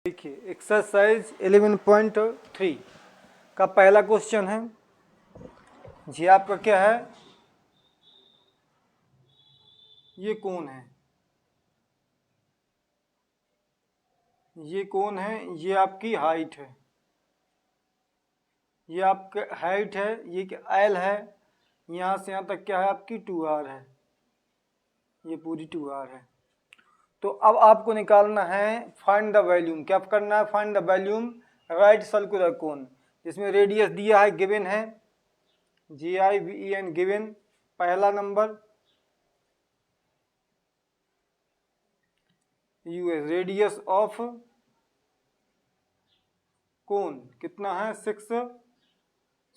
देखिए एक्सरसाइज 11.3 का पहला क्वेश्चन है जी। आपका क्या है, ये कौन है, ये कौन है, ये आपकी हाइट है, ये आपका हाइट है, ये एल है, यहाँ से यहाँ तक क्या है आपकी 2r है, ये पूरी 2r है। तो अब आपको निकालना है फाइंड द वॉल्यूम। क्या करना है, find the volume right circular cone, जिसमें रेडियस दिया है, गिवन है GIVEN गिवन। पहला नंबर US रेडियस ऑफ कोन कितना है 6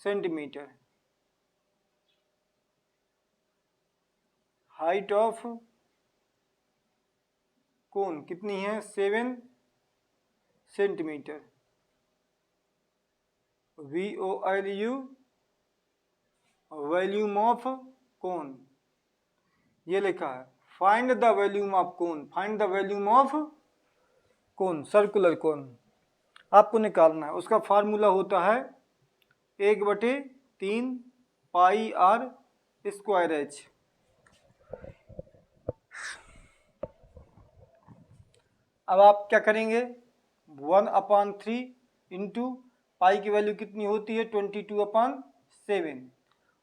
सेंटीमीटर। हाइट ऑफ कोन कितनी है 7 सेंटीमीटर। VOLU वॉल्यूम ऑफ कोन, ये लिखा है। Find the volume of cone, find the volume of cone, circular cone आपको निकालना है। उसका फार्मूला होता है 1/3 पाई r स्क्वायर h। अब आप क्या करेंगे, 1/3 इंटू पाई की वैल्यू कितनी होती है 22/7।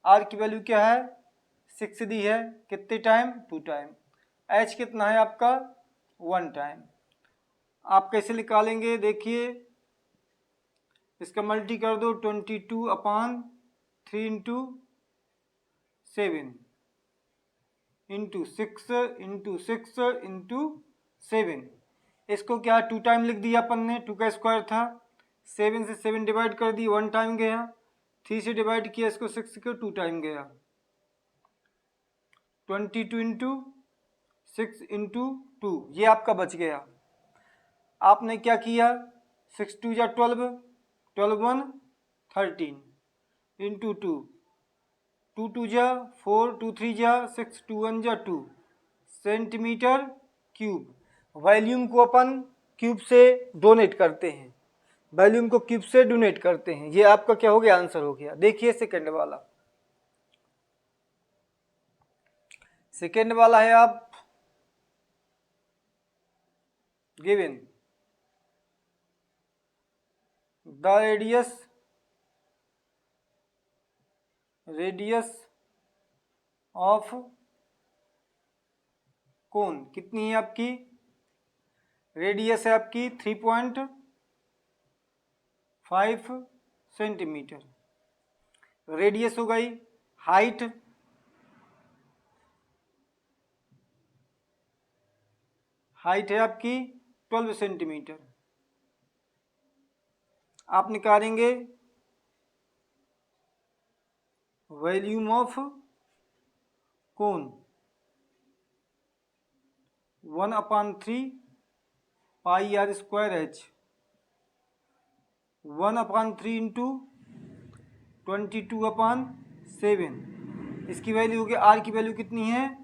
आर की वैल्यू क्या है 6 दी है, कितने टाइम 2 टाइम। एच कितना है आपका 1 टाइम। आप कैसे निकालेंगे, देखिए इसका मल्टी कर दो 22/3 इंटू 7 इंटू 6 इंटू 6 इंटू 7। इसको क्या 2 टाइम लिख दिया अपन ने, 2 का स्क्वायर था, 7 से 7 डिवाइड कर दी 1 टाइम गया, 3 से डिवाइड किया इसको 6 को 2 टाइम गया। 22 इंटू 6 इंटू 2 ये आपका बच गया। आपने क्या किया 6 2 या 12, 12 1 13 इंटू 2, 2 2 जा 4, 2 3 जा 6, 2 1 जा 2 सेंटीमीटर क्यूब। वॉल्यूम को अपन क्यूब से डोनेट करते हैं, वॉल्यूम को क्यूब से डोनेट करते हैं। ये आपका क्या हो गया, आंसर हो गया। देखिए सेकंड वाला, सेकंड वाला है आप गिवन द रेडियस ऑफ कोन कितनी है आपकी, रेडियस है आपकी 3.5 सेंटीमीटर। रेडियस हो गई, हाइट है आपकी 12 सेंटीमीटर। आप निकालेंगे volume of cone 1/3 pi r square h, 1/3 into 22/7। इसकी वैल्यू होगी, r की वैल्यू कितनी है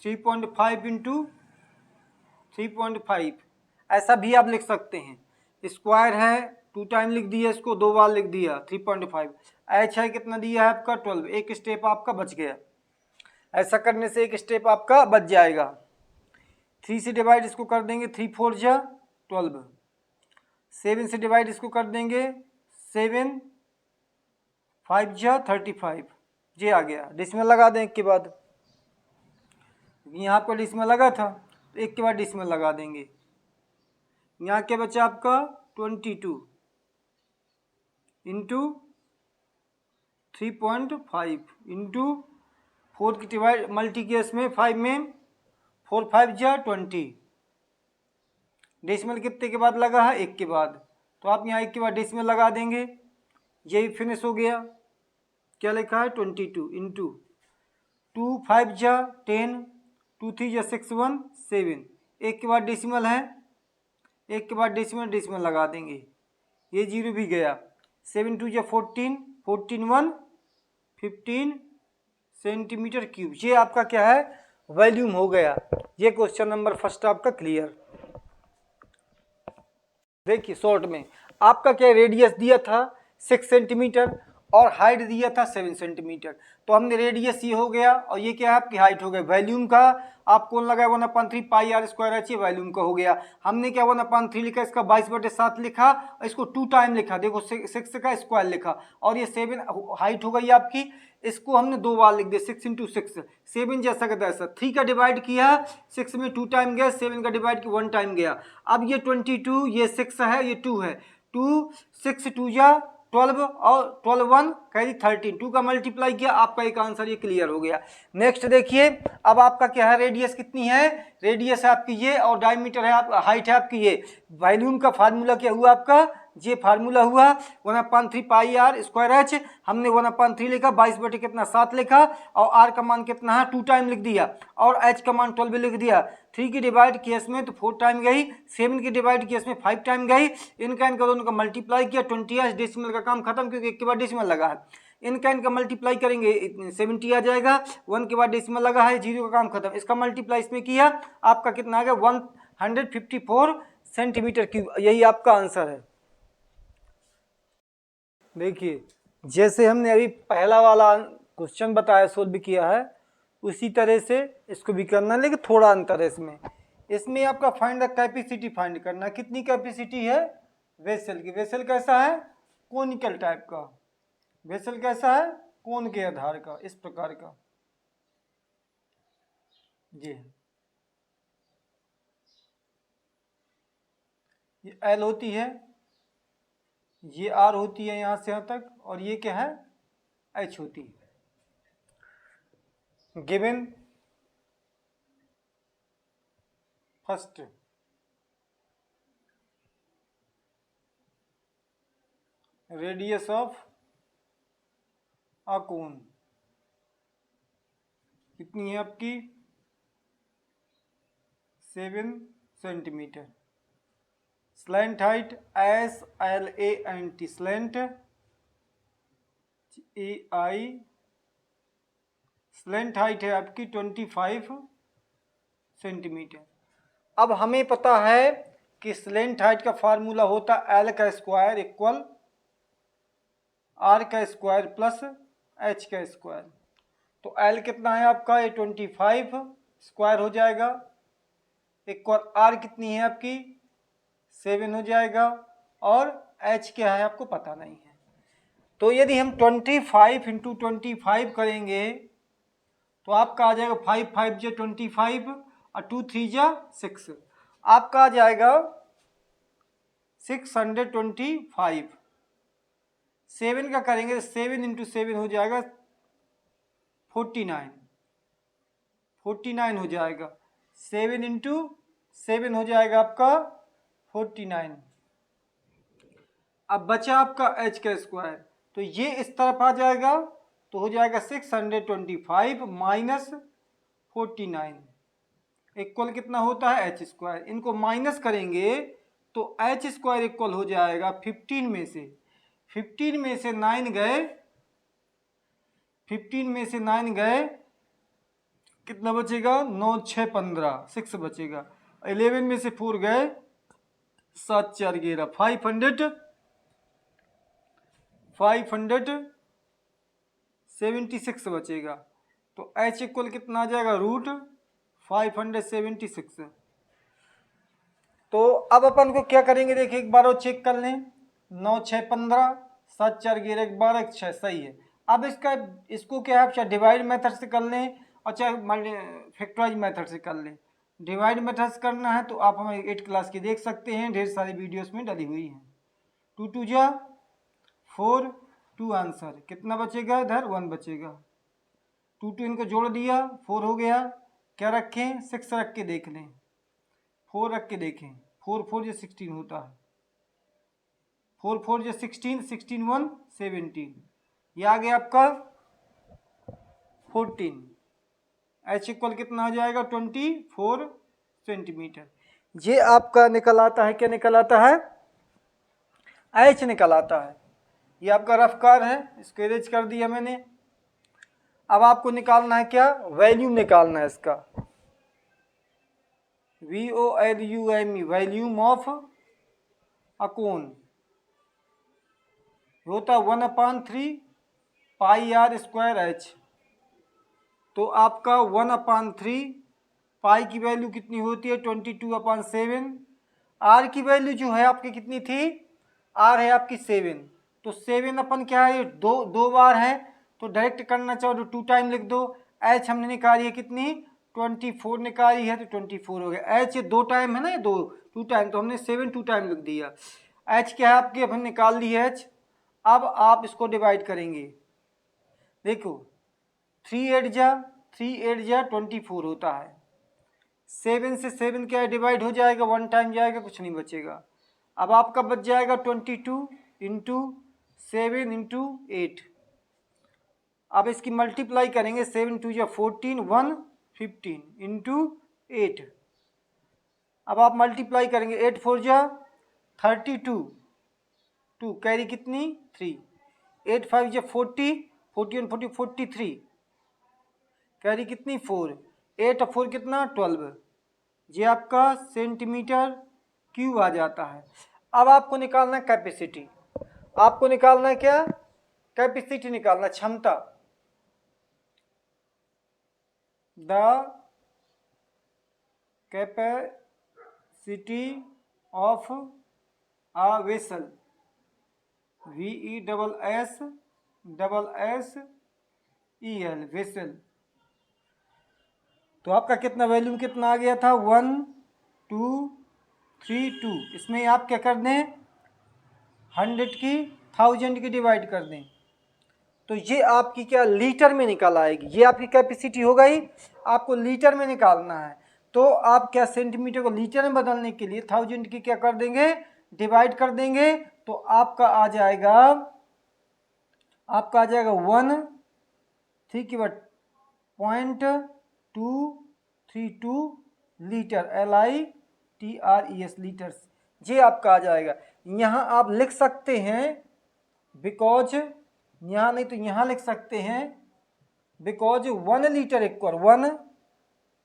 3.5 इंटू 3.5। ऐसा भी आप लिख सकते हैं, स्क्वायर है 2 टाइम लिख दिया, इसको 2 बार लिख दिया 3.5। एच है कितना दिया है आपका 12, एक स्टेप आपका बच गया। ऐसा करने से एक स्टेप आपका बच जाएगा। 3 से डिवाइड इसको कर देंगे 3 4 जा 12, 7 से डिवाइड इसको कर देंगे 7 5 जा 35। ये आ गया, डिसमल लगा दें एक के बाद, यहाँ पर डिसमल लगा था तो एक के बाद डिसमल लगा देंगे। यहाँ क्या बचा आपका 22 इंटू 3.5 इंटू 4 की डिवाइड मल्टी किया इसमें 5 में, 4 5 जा 20। डेसिमल कितने के बाद लगा है, एक के बाद, तो आप यहाँ एक के बाद डेसिमल लगा देंगे। यही फिनिश हो गया। क्या लिखा है 22 इंटू 2 5 जा 10, 2 3 जा 6 1 7। एक के बाद डेसिमल है, एक के बाद डेसिमल लगा देंगे, ये 0 भी गया। 7 2 जा 14, 14 1 15 सेंटीमीटर क्यूब। ये आपका क्या है वॉल्यूम हो गया। ये क्वेश्चन नंबर फर्स्ट आपका क्लियर। देखिए शॉर्ट में आपका क्या रेडियस दिया था 6 सेंटीमीटर और हाइट दिया था 7 सेंटीमीटर। तो हमने रेडियस ये हो गया और ये क्या है आपकी हाइट हो गई। वॉल्यूम का आप कौन लगाया 1/3 pi are square H, volume का हो गया। हमने क्या 1/3 लिखा, इसका 22/7 लिखा और इसको 2 टाइम लिखा, देखो 6 का स्क्वायर लिखा और ये 7 हाइट हो गई आपकी। इसको हमने 2 बार लिख दिया 6 × 6, 7 जैसा का तैसा। 3 का डिवाइड किया 6 में 2 टाइम गया, 7 का डिवाइड किया 1 टाइम गया। अब ये 22, ये 6 है, ये 2 है, 2 6 2 जा 12 और 12 1 कैरी 13, 2 का मल्टीप्लाई किया, आपका एक आंसर ये क्लियर हो गया। नेक्स्ट देखिए, अब आपका क्या है, रेडियस कितनी है, रेडियस है आपकी ये और डायमीटर है आप, हाइट है आपकी ये। वॉल्यूम का फार्मूला क्या हुआ आपका, ये फार्मूला हुआ 1/3 पाई आर स्क्वायर एच। हमने 1/3 लिखा, 22 कितना 7 लिखा और आर का मान कितना है 2 टाइम लिख दिया और एच का मान 12 लिख दिया। 3 की डिवाइड किया इसमें तो 4 टाइम गई, 7 की डिवाइड किया इसमें 5 टाइम गई। इनका दोनों का मल्टीप्लाई किया 20, डेसिमल का काम खत्म क्योंकि एक के बाद डेसिमल लगा है। इनका मल्टीप्लाई करेंगे 70 आ जाएगा, 1 के बाद डेसिमल लगा है, 0 का काम खत्म। इसका मल्टीप्लाई इसमें किया, आपका कितना आ गया 154 सेंटीमीटर क्यूब। यही आपका आंसर है। देखिए जैसे हमने अभी पहला वाला क्वेश्चन बताया, सोल्व किया है, उसी तरह से इसको भी करना, लेकिन थोड़ा अंतर है इसमें। इसमें आपका फाइंड द कैपेसिटी फाइंड करना, कितनी कैपेसिटी है वेसल की। वेसल कैसा है, कोनिकल टाइप का। वेसल कैसा है, कोन के आधार का, इस प्रकार का जी। ये एल होती है, ये आर होती है यहाँ से यहाँ तक, और ये क्या है एच होती है। Given first radius of a cone कितनी है आपकी 7 centimetre. Slant height SLANT, slant AI, slant height है आपकी 25 सेंटीमीटर। अब हमें पता है कि स्लैंट हाइट का फार्मूला होता है L का स्क्वायर इक्वल R का स्क्वायर प्लस H का स्क्वायर। तो L कितना है आपका, ये 25 स्क्वायर हो जाएगा, इक्वल R कितनी है आपकी 7 हो जाएगा, और H क्या है आपको पता नहीं है। तो यदि हम 25 × 25 करेंगे तो आपका आ जाएगा 5 5 जा 25 और 2 3 जा 6, आपका आ जाएगा 625। 7 का करेंगे तो 7 × 7 हो जाएगा 49, 49 हो जाएगा। 7 × 7 हो जाएगा आपका 49। अब बचा आपका H का स्क्वायर, तो ये इस तरफ आ जाएगा तो हो जाएगा 625 माइनस 49 इक्वल कितना होता है H स्क्वायर। इनको माइनस करेंगे तो H स्क्वायर इक्वल हो जाएगा 15 में से 9 गए, 15 में से 9 गए, कितना बचेगा 9 6 15, 6 बचेगा। 11 में से 4 गए, 7 4 11, 576 बचेगा। तो H इक्वल कितना आ जाएगा √576। तो अब अपन को क्या करेंगे, देखिए एक बार और चेक कर लें। 9 6 15, 7 4 11 12 6, सही है। अब इसको क्या है, चाहे डिवाइड मेथड से कर लें और चाहे फैक्टराइज मेथड से कर लें। डिवाइड मेथड से करना है तो आप हमें 8 क्लास की देख सकते हैं, ढेर सारी वीडियोस में डली हुई हैं। 2 2 जा 4, 2 आंसर, कितना बचेगा इधर 1 बचेगा। 2 2 इनको जोड़ दिया 4 हो गया। क्या रखें 6 रख के देख लें, 4 रख के देखें, 4 4 जो 16 होता है, 4 4 जो 16, 16 1 17, ये आ गया आपका 14। H इक्वल कितना आ जाएगा 24 सेंटीमीटर। ये आपका निकल आता है, क्या निकल आता है H निकल आता है। ये आपका रफ कार है, इसको इरेज कर दिया मैंने। अब आपको निकालना है क्या, वैल्यूम निकालना है इसका, VOLUME, वैल्यूम ऑफ अकोन होता 1/3 पाई आर स्क्वायर एच। तो आपका 1/3 पाई की वैल्यू कितनी होती है 22/7। आर की वैल्यू जो है आपकी कितनी थी, आर है आपकी 7, तो 7 अपन क्या है दो बार है, तो डायरेक्ट करना चाहो तो 2 टाइम लिख दो। एच हमने निकाली है कितनी 24 निकाली है, तो 24 हो गया। एच 2 टाइम है ना, ये 2 टाइम, तो हमने 7 2 टाइम लिख दिया। एच क्या है आपकी अपन निकाल ली है एच। अब आप इसको डिवाइड करेंगे, देखो 3 8 जा 24 होता है। 7 से 7 क्या है डिवाइड हो जाएगा, 1 टाइम जाएगा, कुछ नहीं बचेगा। अब आपका बच जाएगा 22 इंटू 7 इंटू 8। अब इसकी मल्टीप्लाई करेंगे, 7 2 जा 14 1 15 इंटू 8। अब आप मल्टीप्लाई करेंगे, 8 4 जा 32 2 कैरी कितनी 3, 8 5 जा 40 40 40 43 कैरी कितनी 4, 8 4 कितना 12, ये आपका सेंटीमीटर क्यूब आ जाता है। अब आपको निकालना है कैपेसिटी, आपको निकालना है क्या, कैपेसिटी निकालना, क्षमता। The capacity of a vessel, VESSEL vessel. तो आपका कितना वैल्यूम कितना आ गया था 1 2 3 2। इसमें आप क्या कर दें 100 की 1000 की डिवाइड कर दें, तो ये आपकी क्या लीटर में निकल आएगी। ये आपकी कैपेसिटी हो गई, आपको लीटर में निकालना है। तो आप क्या सेंटीमीटर को लीटर में बदलने के लिए 1000 की क्या कर देंगे डिवाइड कर देंगे, तो आपका आ जाएगा 1 3 की बट 0.232 लीटर, LITRES लीटर्स, ये आपका आ जाएगा। यहाँ आप लिख सकते हैं बिकॉज, यहाँ नहीं तो यहाँ लिख सकते हैं because 1 litre equal 1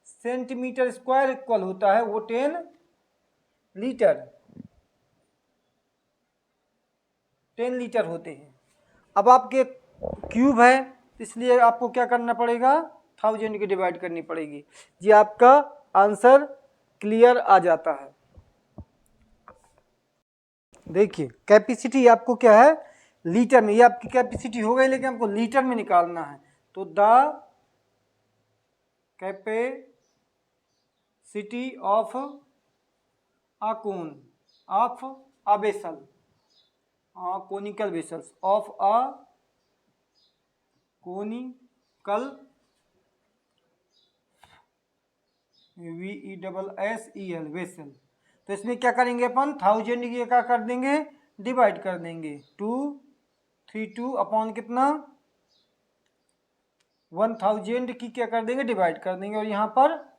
centimetre square equal होता है वो 10 लीटर, 10 लीटर होते हैं। अब आपके क्यूब है, इसलिए आपको क्या करना पड़ेगा 1000 की डिवाइड करनी पड़ेगी। ये आपका आंसर क्लियर आ जाता है। देखिए कैपेसिटी आपको क्या है लीटर में, ये आपकी कैपेसिटी हो गई, लेकिन आपको लीटर में निकालना है। तो the capacity of a cone of a vessel, conical vessels of a conical VESSEL vessel. तो इसमें क्या करेंगे अपन 1000 की क्या कर देंगे डिवाइड कर देंगे, 232 अपॉन कितना 1000 की क्या कर देंगे डिवाइड कर देंगे, और यहाँ पर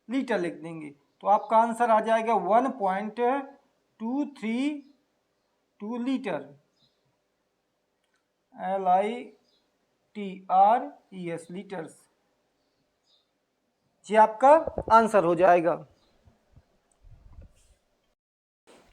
लीटर लिख देंगे। तो आपका आंसर आ जाएगा 1.232 लीटर, LITRES लीटर्स, ये आपका आंसर हो जाएगा।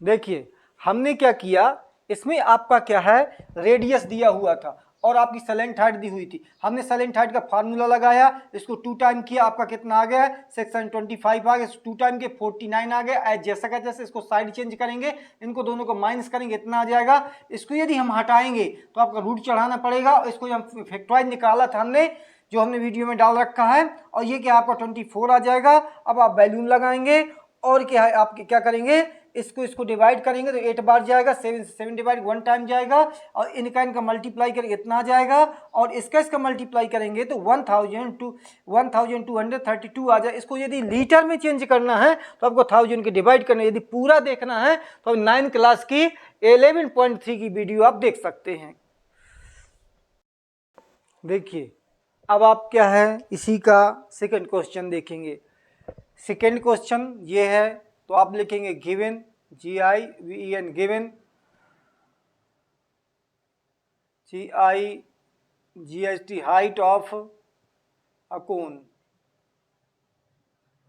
देखिए हमने क्या किया, इसमें आपका क्या है रेडियस दिया हुआ था और आपकी सैलेंट हाइट दी हुई थी। हमने सैलेंट हाइट का फार्मूला लगाया, इसको 2 टाइम किया, आपका कितना आ गया 625 आ गया, 2 टाइम के 49 आ गया। जैसा का जैसे इसको साइड चेंज करेंगे, इनको दोनों को माइनस करेंगे, इतना आ जाएगा। इसको यदि हम हटाएंगे तो आपका रूट चढ़ाना पड़ेगा, इसको हम फैक्टराइज निकाला था हमने, जो हमने वीडियो में डाल रखा है, और ये क्या आपका 24 आ जाएगा। अब आप वैल्यूम लगाएंगे और क्या है आपके क्या करेंगे, इसको डिवाइड करेंगे तो 8 बार जाएगा, 7 से 7 डिवाइड 1 टाइम जाएगा, और इनका मल्टीप्लाई करेंगे इतना आ जाएगा, और इसका मल्टीप्लाई करेंगे तो 1232 आ जाए। इसको यदि लीटर में चेंज करना है तो आपको 1000 की डिवाइड करना है। यदि पूरा देखना है तो 9 क्लास की 11.3 की वीडियो आप देख सकते हैं। देखिए अब आप क्या है इसी का सेकंड क्वेश्चन देखेंगे। सेकंड क्वेश्चन ये है, तो आप लिखेंगे given GIVEN given GIGST height of a cone,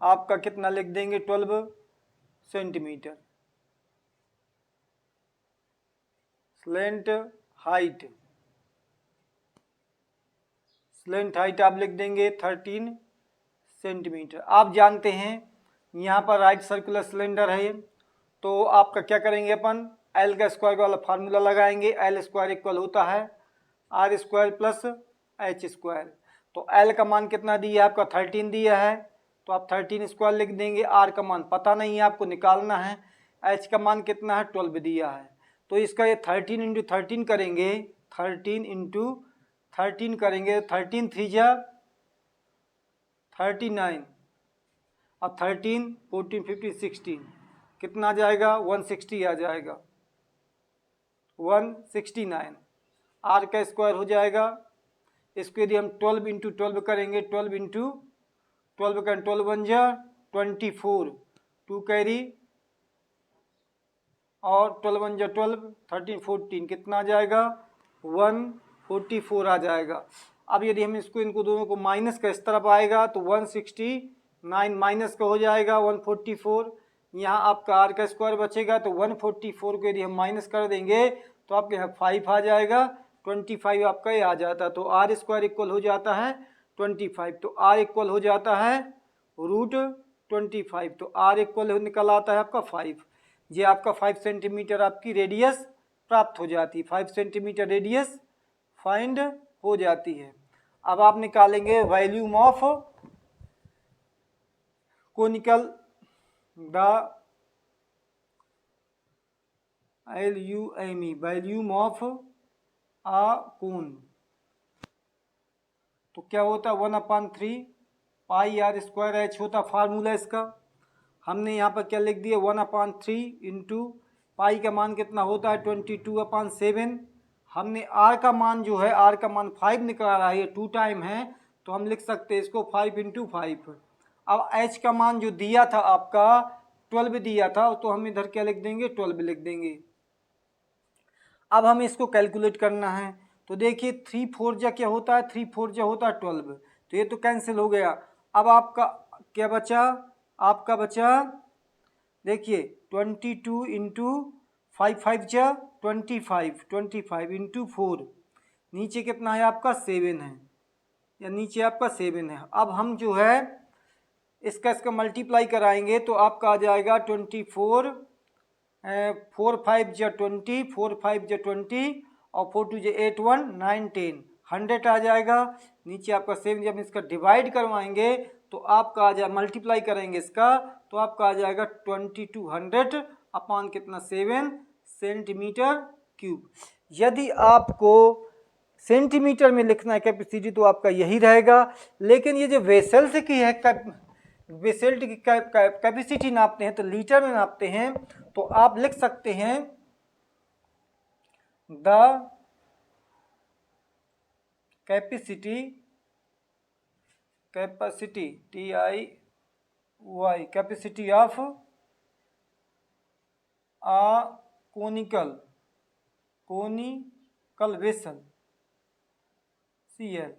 आपका कितना लिख देंगे 12 centimetre. Slant height, slant height आप लिख देंगे 13 सेंटीमीटर। आप जानते हैं यहाँ पर राइट सर्कुलर सिलेंडर है, तो आपका क्या करेंगे अपन एल का स्क्वायर वाला फार्मूला लगाएंगे। एल स्क्वायर इक्वल होता है R square plus H square. तो एल का मान कितना दिया है आपका 13 दिया है, तो आप 13 स्क्वायर लिख देंगे। आर का मान पता नहीं है, आपको निकालना है। एच का मान कितना है 12 दिया है, तो इसका ये 13 इंटू 13 करेंगे, 13 इंटू 13 करेंगे, 13 3 जा 39 और 13 14 15 16 कितना आ जाएगा 160 आ जाएगा 169। आर का स्क्वायर हो जाएगा, इसको यदि हम 12 इंटू 12 करेंगे, 12 इंटू 12 करें 12 बन जा 24, 2 कैरी और 12 बन जा 12, 13 14 कितना आ जाएगा 144 आ जाएगा। अब यदि हम इसको इनको दोनों को माइनस का इस तरफ आएगा तो 169 माइनस का हो जाएगा 144। यहाँ आपका आर का स्क्वायर बचेगा, तो 144 को यदि हम माइनस कर देंगे तो आपके यहाँ 5 आ जाएगा, 25 आपका ये आ जाता है। तो आर स्क्वायर इक्वल हो जाता है 25, तो आर इक्वल हो जाता है √25, तो आर इक्वल निकल आता है आपका 5। ये आपका 5 सेंटीमीटर आपकी रेडियस प्राप्त हो जाती है, 5 सेंटीमीटर रेडियस फाइंड हो जाती है। अब आप निकालेंगे volume of conical, the LUME, volume of a cone. तो क्या होता है 1/3 पाई आर स्क्वायर एच होता फार्मूला इसका। हमने यहाँ पर क्या लिख दिया 1/3 इंटू पाई का मान कितना होता है 22/7। हमने आर का मान जो है, आर का मान 5 निकला रहा है, ये 2 टाइम है, तो हम लिख सकते हैं इसको 5 इंटू 5। अब एच का मान जो दिया था आपका 12 दिया था, तो हम इधर क्या लिख देंगे 12 लिख देंगे। अब हमें इसको कैलकुलेट करना है, तो देखिए 3 4 जा क्या होता है 3 4 जा होता है 12, तो ये तो कैंसिल हो गया। अब आपका क्या बचा, आपका बचा देखिए 22 इंटू 5 5 जा 25, 25 इंटू 4, नीचे कितना है आपका 7 है, या नीचे आपका 7 है। अब हम जो है इसका मल्टीप्लाई कराएंगे तो आपका आ जाएगा 24, 4 5 जा 20, 4 5 जा 20 और 4 2 जा 8 1 9 10 100 आ जाएगा। नीचे आपका 7, जब इसका डिवाइड करवाएंगे तो आपका आ जाए, मल्टीप्लाई करेंगे इसका तो आपका आ जाएगा 2200 अपान कितना 7 सेंटीमीटर क्यूब। यदि आपको सेंटीमीटर में लिखना है कैपेसिटी तो आपका यही रहेगा, लेकिन ये जो वेसल्स की है वेसल की कैपेसिटी नापते हैं तो लीटर में नापते हैं, तो आप लिख सकते हैं the capacity TIY capacity of a conical vessel CL।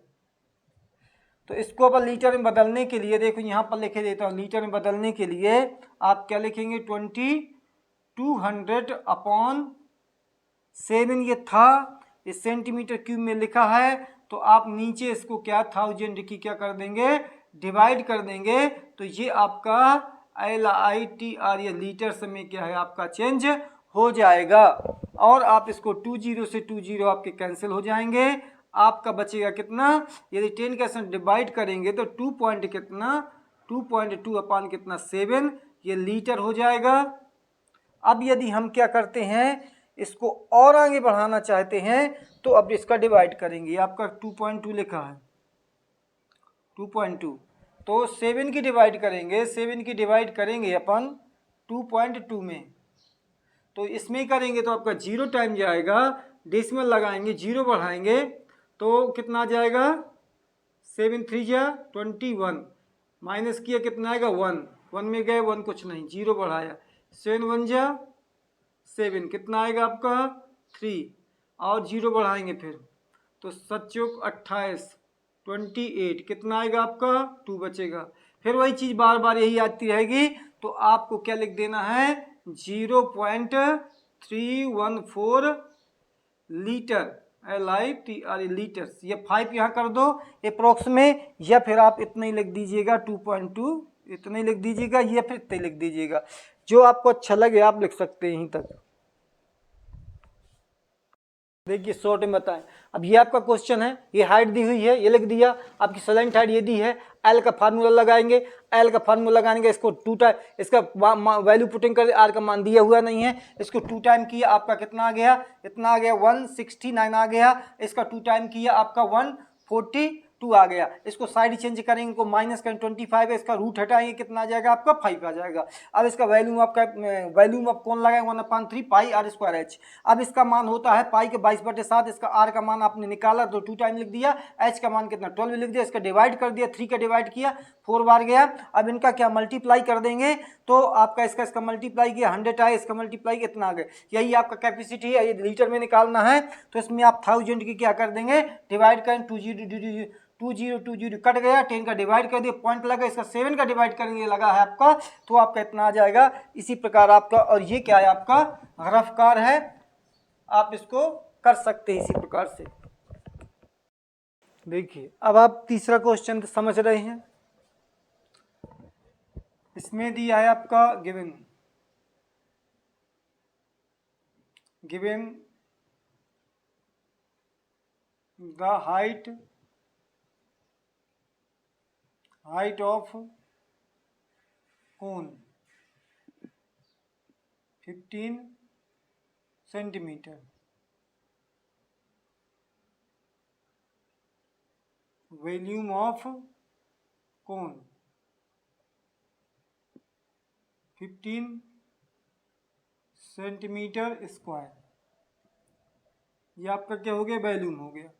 तो इसको अपन लीटर में बदलने के लिए देखो यहाँ पर लिखे देता हूँ, लीटर में बदलने के लिए आप क्या लिखेंगे 2200 अपान 7, ये था इस सेंटीमीटर क्यूब में लिखा है, तो आप नीचे इसको क्या 1000 की क्या कर देंगे डिवाइड कर देंगे, तो ये आपका LITR ये लीटर में क्या है आपका चेंज हो जाएगा। और आप इसको 20 से 20 आपके कैंसिल हो जाएंगे, आपका बचेगा कितना, यदि 10 के साथ डिवाइड करेंगे तो 2 पॉइंट कितना 2.2 अपान कितना 7, ये लीटर हो जाएगा। अब यदि हम क्या करते हैं इसको और आगे बढ़ाना चाहते हैं तो अब इसका डिवाइड करेंगे, आपका 2.2 लिखा है 2.2, तो 7 की डिवाइड करेंगे, 7 की डिवाइड करेंगे अपन 2.2 में, तो इसमें करेंगे तो आपका 0 टाइम जाएगा, डेसिमल लगाएंगे 0 बढ़ाएंगे तो कितना आ जाएगा 7 3 जा 21, माइनस किया कितना आएगा 1 में गए 1 कुछ नहीं, 0 बढ़ाया 7 1 जा 7 कितना आएगा आपका 3 और 0 बढ़ाएंगे फिर तो 7 चौक 28 28 कितना आएगा आपका 2 बचेगा। फिर वही चीज़ बार बार यही आती रहेगी, तो आपको क्या लिख देना है 0.314 लीटर, LITR लीटर्स। ये 5 यहाँ कर दो अप्रोक्स में, या फिर आप इतना ही लिख दीजिएगा 2.2 इतना ही लिख दीजिएगा, या फिर इतना ही लिख दीजिएगा, जो आपको अच्छा लगे आप लिख सकते हैं यहीं तक। देखिए शॉर्ट में बताएं। अब ये आपका क्वेश्चन है, ये हाइट दी हुई है, ये लिख दिया, आपकी स्लैंट हाइट ये दी है, एल का फार्मूला लगाएंगे, एल का फार्मूला लगाएंगे, इसको 2 टाइम, इसका वैल्यू पुटिंग कर, आर का मान दिया हुआ नहीं है, इसको 2 टाइम किया, आपका कितना आ गया, इतना आ गया 169 आ गया, इसका 2 टाइम किया, आपका 142 आ गया, इसको साइड चेंज करेंगे, इनको माइनस करेंगे, 25 है, इसका रूट हटाएंगे, कितना आ जाएगा आपका 5 आ जाएगा। अब इसका वैल्यूम आपका वैल्यूम आप कौन लगाएंगे 1/3 पाई आर स्क्वायर एच। अब इसका मान होता है पाई के 22/7, इसका आर का मान आपने निकाला तो 2 टाइम लिख दिया, एच का मान कितना 12 लिख दिया, इसका डिवाइड कर दिया, 3 का डिवाइड किया 4 बार गया। अब इनका क्या मल्टीप्लाई कर देंगे तो आपका इसका मल्टीप्लाई किया 100 आए, इसका मल्टीप्लाई इतना आ गया, यही आपका कैपेसिटी है। ये लीटर में निकालना है तो इसमें आप 1000 की क्या कर देंगे डिवाइड करें, 20 कट गया, 10 का डिवाइड कर दिया, पॉइंट लगा, इसका 7 का डिवाइड करेंगे लगा है आपका, तो आपका इतना आ जाएगा। इसी प्रकार आपका, और ये क्या है आपका रफ्कार है, आप इसको कर सकते हैं इसी प्रकार से। देखिए अब आप तीसरा क्वेश्चन समझ रहे हैं, इसमें दिया है आपका given the height of cone 15 centimetre, volume of cone 15 centimetre square. ये आपका क्या हो गया, वॉल्यूम हो गया।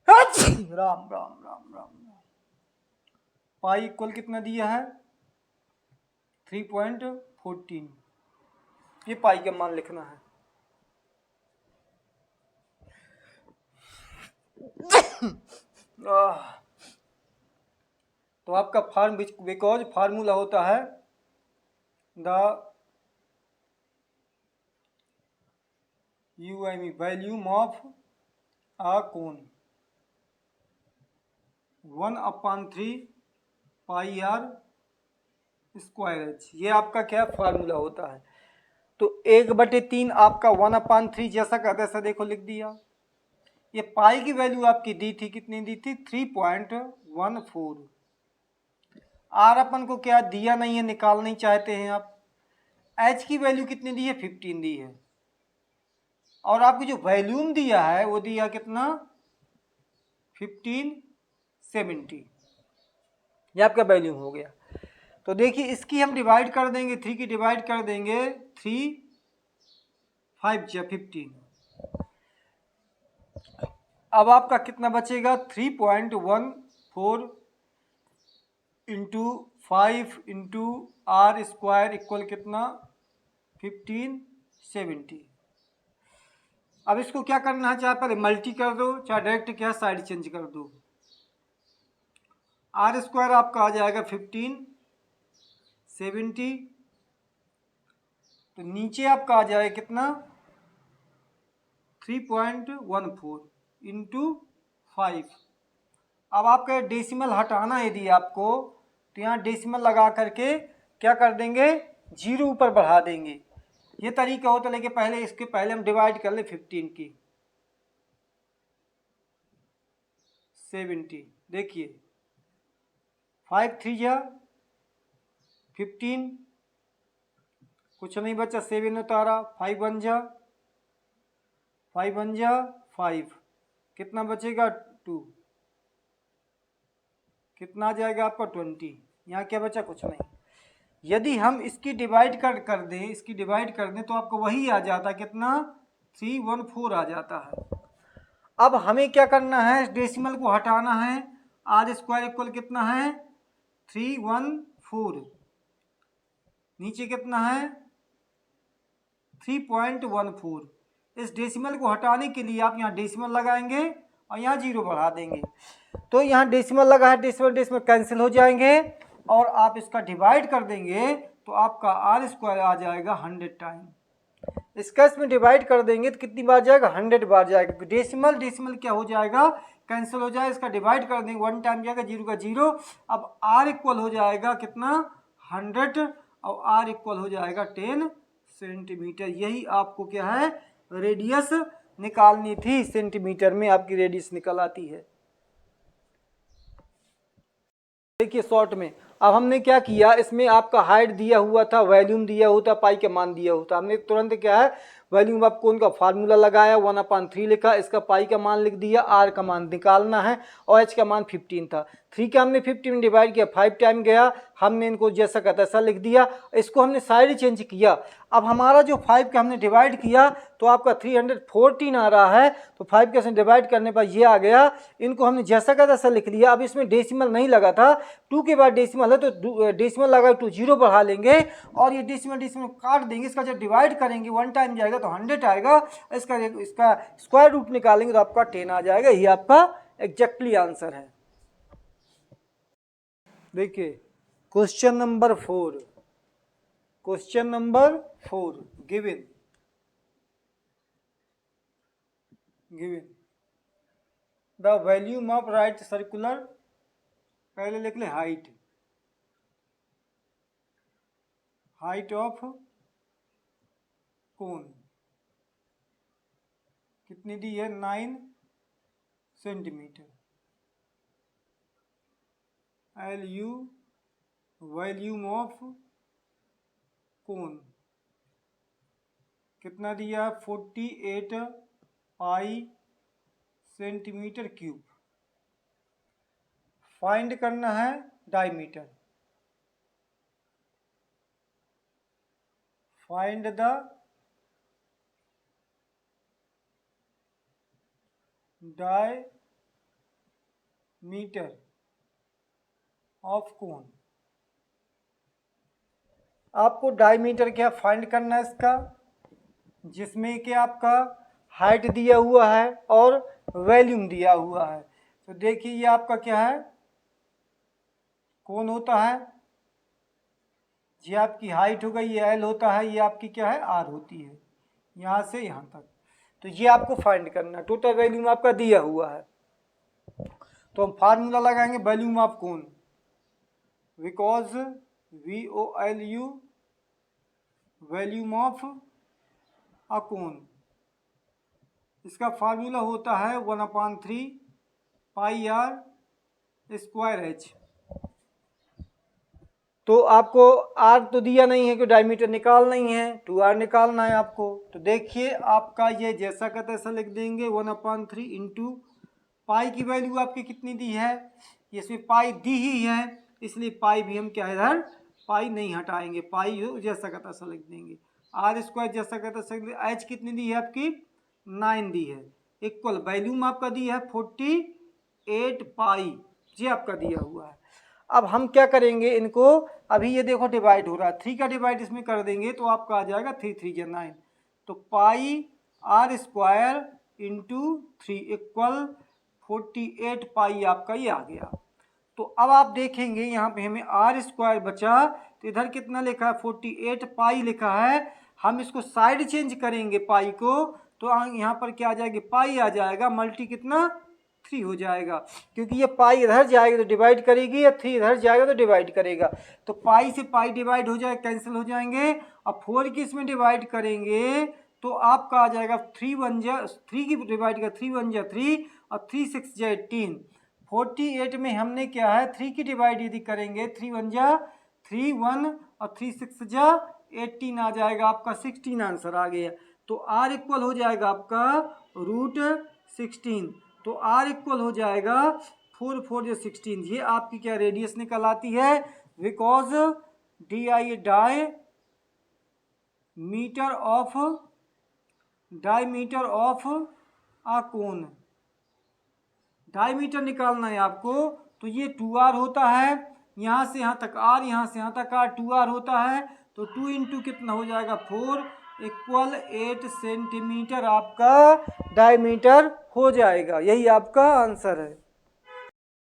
राम राम राम राम राम। पाई इक्वल कितना दिया है 3.14, ये पाई का मान लिखना है। तो आपका बिकॉज फार्मूला होता है the volume of a cone 1/3 pi are square H, ये आपका क्या फार्मूला होता है। तो 1/3 आपका 1/3 जैसा का तैसा देखो लिख दिया। ये पाई की वैल्यू आपकी दी थी, कितनी दी थी 3.14। आर अपन को क्या दिया नहीं है, निकालना ही चाहते हैं आप। एच की वैल्यू कितनी दी है 15 दी है, और आपको जो वॉल्यूम दिया है वो दिया कितना 1570, ये आपका वॉल्यूम हो गया। तो देखिए इसकी हम डिवाइड कर देंगे, 3 की डिवाइड कर देंगे, 3 5 या 15। अब आपका कितना बचेगा 3.14 into 5 into R square equal कितना 1570। अब इसको क्या करना है, चाहे पहले मल्टी कर दो, चाहे डायरेक्ट क्या साइड चेंज कर दो। आर स्क्वायर आपका आ जाएगा 1570, तो नीचे आपका आ जाएगा कितना 3.14 इंटू 5। अब आपका डेसिमल हटाना यदि आपको, तो यहाँ डेसिमल लगा करके क्या कर देंगे 0 ऊपर बढ़ा देंगे। ये तरीका होता है, लेकिन पहले इसके पहले हम डिवाइड कर ले 15 की 70। देखिए 5 3 जा 15, कुछ नहीं बचा, 7 उतारा, 5 1 जा 5, कितना बचेगा 2, कितना आ जाएगा आपका 20। यहाँ क्या बचा, कुछ नहीं। यदि हम इसकी डिवाइड कर दें, इसकी डिवाइड कर दें तो आपको वही आ जाता, कितना 314 आ जाता है। अब हमें क्या करना है, डेसिमल को हटाना है। आर स्क्वायर इक्वल कितना है 314, नीचे कितना है 3.14। इस डेसिमल को हटाने के लिए आप यहाँ डेसिमल लगाएंगे और यहाँ 0 बढ़ा देंगे, तो यहाँ डेसिमल लगा है, डेसिमल कैंसिल हो जाएंगे, और आप इसका डिवाइड कर देंगे तो आपका आर स्क्वायर आ जाएगा 100 टाइम। इसका इसमें डिवाइड कर देंगे तो कितनी बार जाएगा, 100 बार जाएगा। डेसिमल क्या हो जाएगा, कैंसिल हो जाएगा। इसका डिवाइड कर देंगे, 1 टाइम जाएगा, 0 का 0। अब आर इक्वल हो जाएगा कितना, 100, और आर इक्वल हो जाएगा 10 सेंटीमीटर। यही आपको क्या है, रेडियस निकालनी थी। सेंटीमीटर में आपकी रेडियस निकल आती है। देखिए शॉर्ट में अब हमने क्या किया, इसमें आपका हाइट दिया हुआ था, वॉल्यूम दिया हुआ था, पाई का मान दिया हुआ था। हमने तुरंत क्या है, वॉल्यूम ऑफ कोन का फार्मूला लगाया, 1/3 लिखा, इसका पाई का मान लिख दिया, आर का मान निकालना है, और एच का मान 15 था। 3 का हमने 50 में डिवाइड किया, 5 टाइम गया, हमने इनको जैसा का तैसा लिख दिया। इसको हमने साइड चेंज किया। अब हमारा जो 5 का हमने डिवाइड किया तो आपका 314 आ रहा है, तो 5 के साथ डिवाइड करने पर ये आ गया। इनको हमने जैसा का तैसा लिख लिया। अब इसमें डेसिमल नहीं लगा था, 2 के बाद डेसिमल है तो डेसिमल लगा 2 0 बढ़ा लेंगे, और ये डेसिमल काट देंगे। इसका जब डिवाइड करेंगे 1 टाइम जाएगा तो 100 आएगा। इसका स्क्वायर रूट निकालेंगे तो आपका 10 आ जाएगा। ये आपका एग्जैक्टली आंसर है। देखिए question number 4, given the volume of right circular, पहले लिख ले हाइट ऑफ कोन कितनी दी है, 9 सेंटीमीटर। LU वॉल्यूम ऑफ कोन कितना दिया, 48 पाई सेंटीमीटर क्यूब। फाइंड करना है diameter. Find the diameter of कोन। आपको डायमीटर क्या फाइंड करना है इसका, जिसमें कि आपका हाइट दिया हुआ है और वॉल्यूम दिया हुआ है। तो देखिए ये आपका क्या है, कोन होता है, ये आपकी हाइट हो गई, ये एल होता है, ये आपकी क्या है, आर होती है, यहाँ से यहाँ तक। तो ये आपको फाइंड करना है। टोटल वॉल्यूम आपका दिया हुआ है, तो हम फार्मूला लगाएंगे volume of cone, because VOLU volume of a cone. इसका फार्मूला होता है 1/3 पाई आर स्क्वायर एच। तो आपको आर तो दिया नहीं है कि डायमीटर निकालना ही है, 2r निकालना है आपको। तो देखिए आपका ये जैसा का तैसा लिख देंगे, 1/3 इंटू पाई की वैल्यू आपकी कितनी दी है, इसमें पाई दी ही है, इसलिए पाई भी हम क्या है इधर पाई नहीं हटाएंगे, पाई हो जैसा का तैसा लिख देंगे। आर स्क्वायर जैसा का तैसा, एच कितनी दी है आपकी, 9 दी है, इक्वल वैल्यूम आपका दी है 48 पाई, ये आपका दिया हुआ है। अब हम क्या करेंगे इनको, अभी ये देखो डिवाइड हो रहा है, 3 का डिवाइड इसमें कर देंगे तो आपका आ जाएगा 3 3 9, तो पाई आर स्क्वायर इंटू 3 इक्वल 48 पाई आपका ये आ गया। तो अब आप देखेंगे यहाँ पे हमें आर स्क्वायर बचा, तो इधर कितना लिखा है, 48 पाई लिखा है। हम इसको साइड चेंज करेंगे पाई को, तो यहाँ पर क्या आ जाएगी, पाई आ जाएगा, मल्टी कितना 3 हो जाएगा, क्योंकि ये पाई इधर जाएगी तो डिवाइड करेगी, या 3 इधर जाएगा तो डिवाइड करेगा। तो पाई से पाई डिवाइड हो जाए, कैंसिल हो जाएंगे। अब 4 की इसमें डिवाइड करेंगे तो आपका आ जाएगा 3 1 जा 3 की डिवाइड कर 3 1 जा 3 और 3 6 जा 18। 48 में हमने क्या है, 3 की डिवाइड यदि करेंगे, 3 1 जा 3 1 और 3 6 जा 18 आ जाएगा, आपका 16 आंसर आ गया। तो आर इक्वल हो जाएगा आपका √16। तो आर इक्वल हो जाएगा 4 4 जो 16, ये आपकी क्या रेडियस निकल आती है, because diameter of a cone, diameter निकालना है आपको। तो ये 2r होता है, यहाँ से यहाँ तक r, यहाँ से यहाँ तक r, 2r होता है। तो 2 इंटू कितना हो जाएगा 4 इक्वल 8 सेंटीमीटर आपका डायमीटर हो जाएगा। यही आपका आंसर है।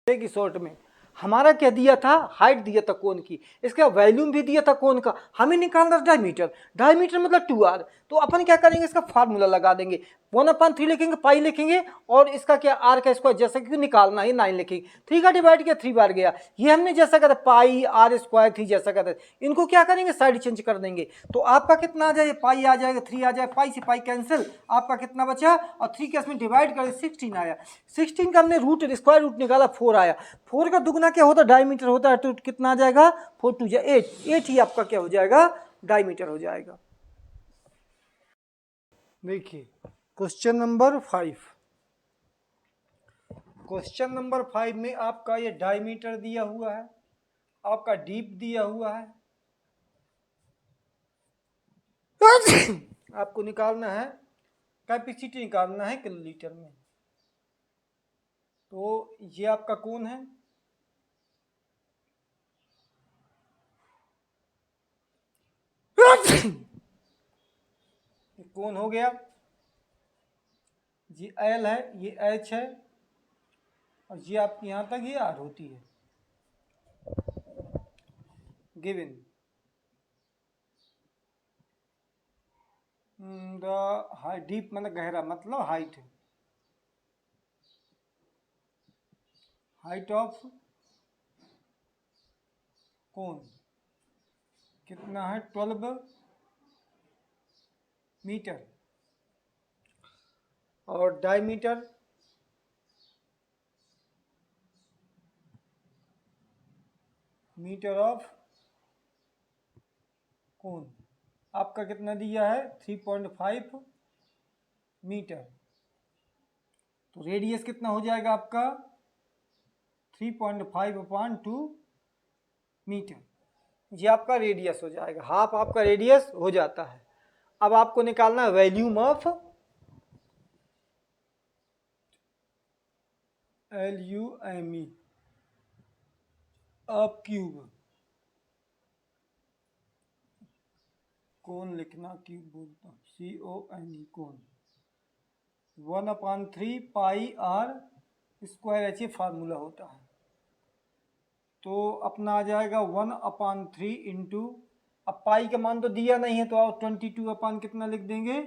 देखिए शॉर्ट में हमारा क्या दिया था, हाइट दिया था कोन की, इसका वैल्यूम भी दिया था कोन का, हमें निकालना डायमीटर, डायमीटर मतलब 2r। तो अपन क्या करेंगे, इसका फार्मूला लगा देंगे, 1/3 लिखेंगे, पाई लिखेंगे, और इसका क्या r का स्क्वायर, जैसा कि निकालना है 9 लिखेंगे, 3 का डिवाइड किया 3 बार गया, ये हमने जैसा कहता पाई r स्क्वायर 3 जैसा कहता, इनको क्या करेंगे साइड चेंज कर देंगे, तो आपका कितना आ जाएगा, पाई आ जाएगा, 3 आ जाएगा, पाई से पाई कैंसिल, आपका कितना बचा, और 3 के इसमें डिवाइड करें 16 आया, 16 का हमने रूट स्क्वायर रूट निकाला 4 आया, 4 का दुगना क्या होता है, डायमीटर होता है, तो कितना आ जाएगा, 4 2 8, 8 ही आपका क्या हो जाएगा, डायमीटर हो जाएगा। देखिए क्वेश्चन नंबर 5, क्वेश्चन नंबर 5 में आपका ये डायमीटर दिया हुआ है, आपका डीप दिया हुआ है, आपको निकालना है कैपेसिटी, निकालना है किलोलीटर में। तो ये आपका कोण है, कोण हो गया, ये एल है, ये एच है, और ये आपकी यहाँ तक ये आर होती है, गिवन द हाई डीप मतलब गहरा, मतलब हाइट, हाइट ऑफ कोन कितना है, 12 मीटर, और डायमीटर मीटर ऑफ कोन आपका कितना दिया है, 3.5 मीटर, तो रेडियस कितना हो जाएगा आपका 3.5/2 मीटर, ये आपका रेडियस हो जाएगा, हाफ आपका रेडियस हो जाता है। अब आपको निकालना है volume of LUME of cube, कोण लिखना क्यूब बोलता हूँ, CONE कोण, 1/3 पाई r स्क्वायर ऐसे फार्मूला होता है, तो अपना आ जाएगा 1/3 इंटू, अब पाई का मान तो दिया नहीं है, तो आप 22 अपान कितना लिख देंगे,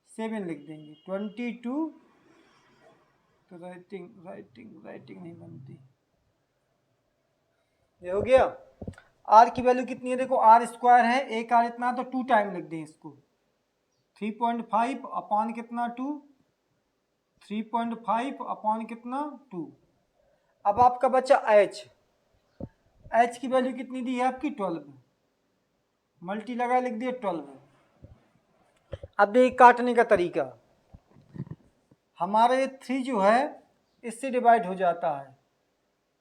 7 लिख देंगे, 22, तो राइटिंग नहीं बनती, ये हो गया। आर की वैल्यू कितनी है, देखो आर स्क्वायर है, एक आर इतना, तो 2 टाइम लिख दें इसको, 3.5 अपान कितना 2, 3.5 अपान कितना 2। अब आपका बचा एच, एच की वैल्यू कितनी दी है आपकी 12, मल्टी लगा लिख दिया 12। अब देखिए काटने का तरीका, हमारे 3 जो है इससे डिवाइड हो जाता है,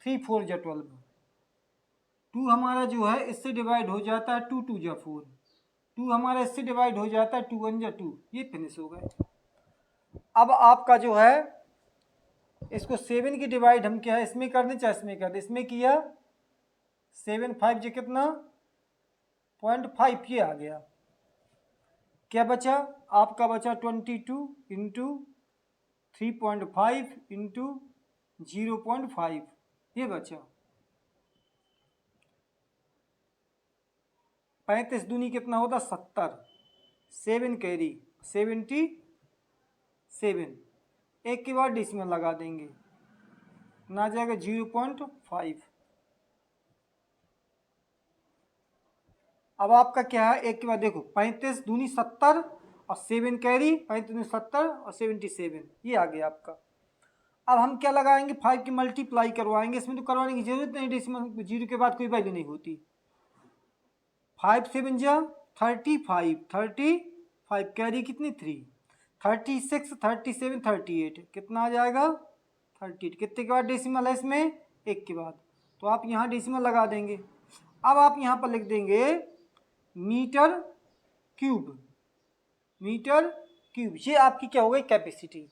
3 4 जा 12, 2 हमारा जो है इससे डिवाइड हो जाता है, 2 2 जा 4, 2 हमारा इससे डिवाइड हो जाता है, 2 1 जा 2, ये फिनिश हो गए। अब आपका जो है इसको 7 की डिवाइड हम क्या है इसमें कर दें चाहे इसमें कर दें, इसमें किया 7 5 जो कितना 0.5, ये आ गया, क्या बचा आपका बचा 22 इंटू 3.5 इंटू 0.5, ये बचा 35 दूनी कितना होता 70, 7 कैरी 77, एक के बाद डेसिमल लगा देंगे, ना जाएगा 0.5। अब आपका क्या है, एक के बाद देखो 35 दूनी 70 और 7 कैरी, 35 दूनी 70 और 77, ये आ गया आपका। अब हम क्या लगाएंगे, 5 की मल्टीप्लाई करवाएंगे, इसमें तो करवाने की जरूरत नहीं, डेसिमल 0 के बाद कोई वैल्यू नहीं होती, 5 7 जा 35, 35 कैरी कितनी 3, 36 37 38, कितना आ जाएगा 38, कितने के बाद डेसिमल है इसमें, एक के बाद, तो आप यहाँ डेसिमल लगा देंगे। अब आप यहाँ पर लिख देंगे मीटर क्यूब, मीटर क्यूब, ये आपकी क्या हो गई कैपेसिटी,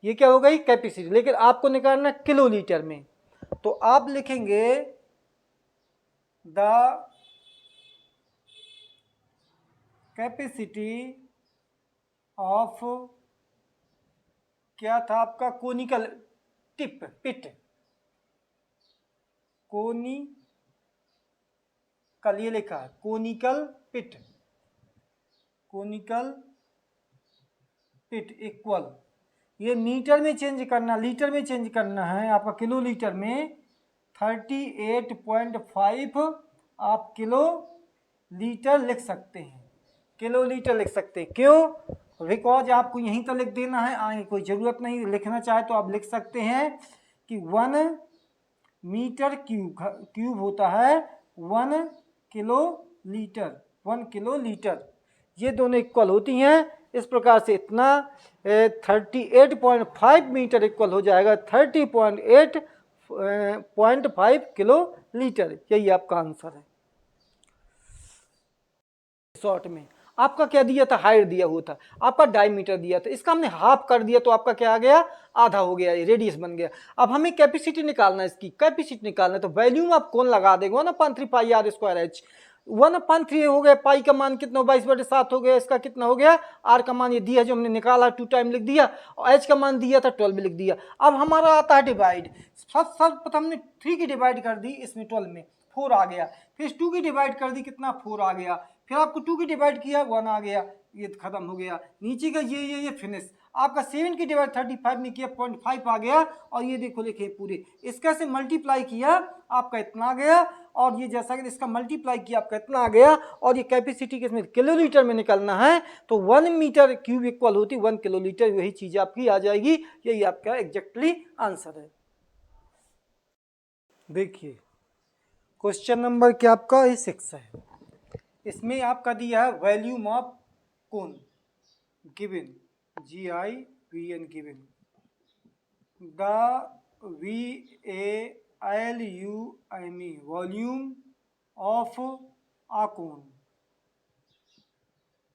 ये क्या हो गई कैपेसिटी, लेकिन आपको निकालना किलोलीटर में, तो आप लिखेंगे द कैपेसिटी ऑफ, क्या था आपका कोनिकल टिप पिट, कोनिकल, ये लिखा है कोनिकल पिट, कोनिकल पिट इक्वल, ये मीटर में चेंज करना, लीटर में चेंज करना है आपका, किलो लीटर में 38.5 आप किलो लीटर लिख सकते हैं, किलो लीटर लिख सकते हैं। क्यों? बिकॉज आपको यहीं तो लिख देना है, आगे कोई ज़रूरत नहीं, लिखना चाहे तो आप लिख सकते हैं कि 1 मीटर क्यूब होता है 1 किलो लीटर, 1 किलो लीटर, ये दोनों इक्वल होती हैं। इस प्रकार से इतना 38.5 मीटर इक्वल हो जाएगा 30.8.5 किलो लीटर, यही आपका आंसर है। शॉर्ट में आपका क्या दिया था, हाइट दिया हुआ था, आपका डायमीटर दिया था, इसका हमने हाफ कर दिया तो आपका क्या आ गया, आधा हो गया, रेडियस बन गया। अब हमें कैपेसिटी निकालना है, इसकी कैपेसिटी निकालना है, तो वैल्यूम आप कौन लगा देंगे 1/3 पाई आर स्क्वायर एच, 1/3 हो गया, पाई का मान कितना 22/7 हो गया, इसका कितना हो गया, आर का मान ये दिया जो हमने निकाला 2 टाइम लिख दिया, और एच का मान दिया था 12 लिख दिया। अब हमारा आता है डिवाइड, सर्वप्रथम हमने 3 की डिवाइड कर दी, इसमें 12 में 4 आ गया, फिर 2 की डिवाइड कर दी, कितना 4 आ गया, फिर आपको 2 की डिवाइड किया 1 आ गया, ये खत्म हो गया, नीचे का ये फिनिश। आपका 7 की डिवाइड 35 में किया 0.5 आ गया, और ये देखो लिखे पूरे, इसका से मल्टीप्लाई किया आपका इतना आ गया, और ये जैसा कि इसका मल्टीप्लाई किया आपका इतना आ गया, और ये कैपेसिटी किसमें किलोलीटर में निकलना है, तो 1 मीटर क्यूब इक्वल होती 1 किलोलीटर, वही चीज आपकी आ जाएगी, यही आपका एग्जैक्टली आंसर है। देखिए क्वेश्चन नंबर क्या आपका 6 है, इसमें आपका दिया है volume of cone given, GIVN given, the VALUME volume of a cone,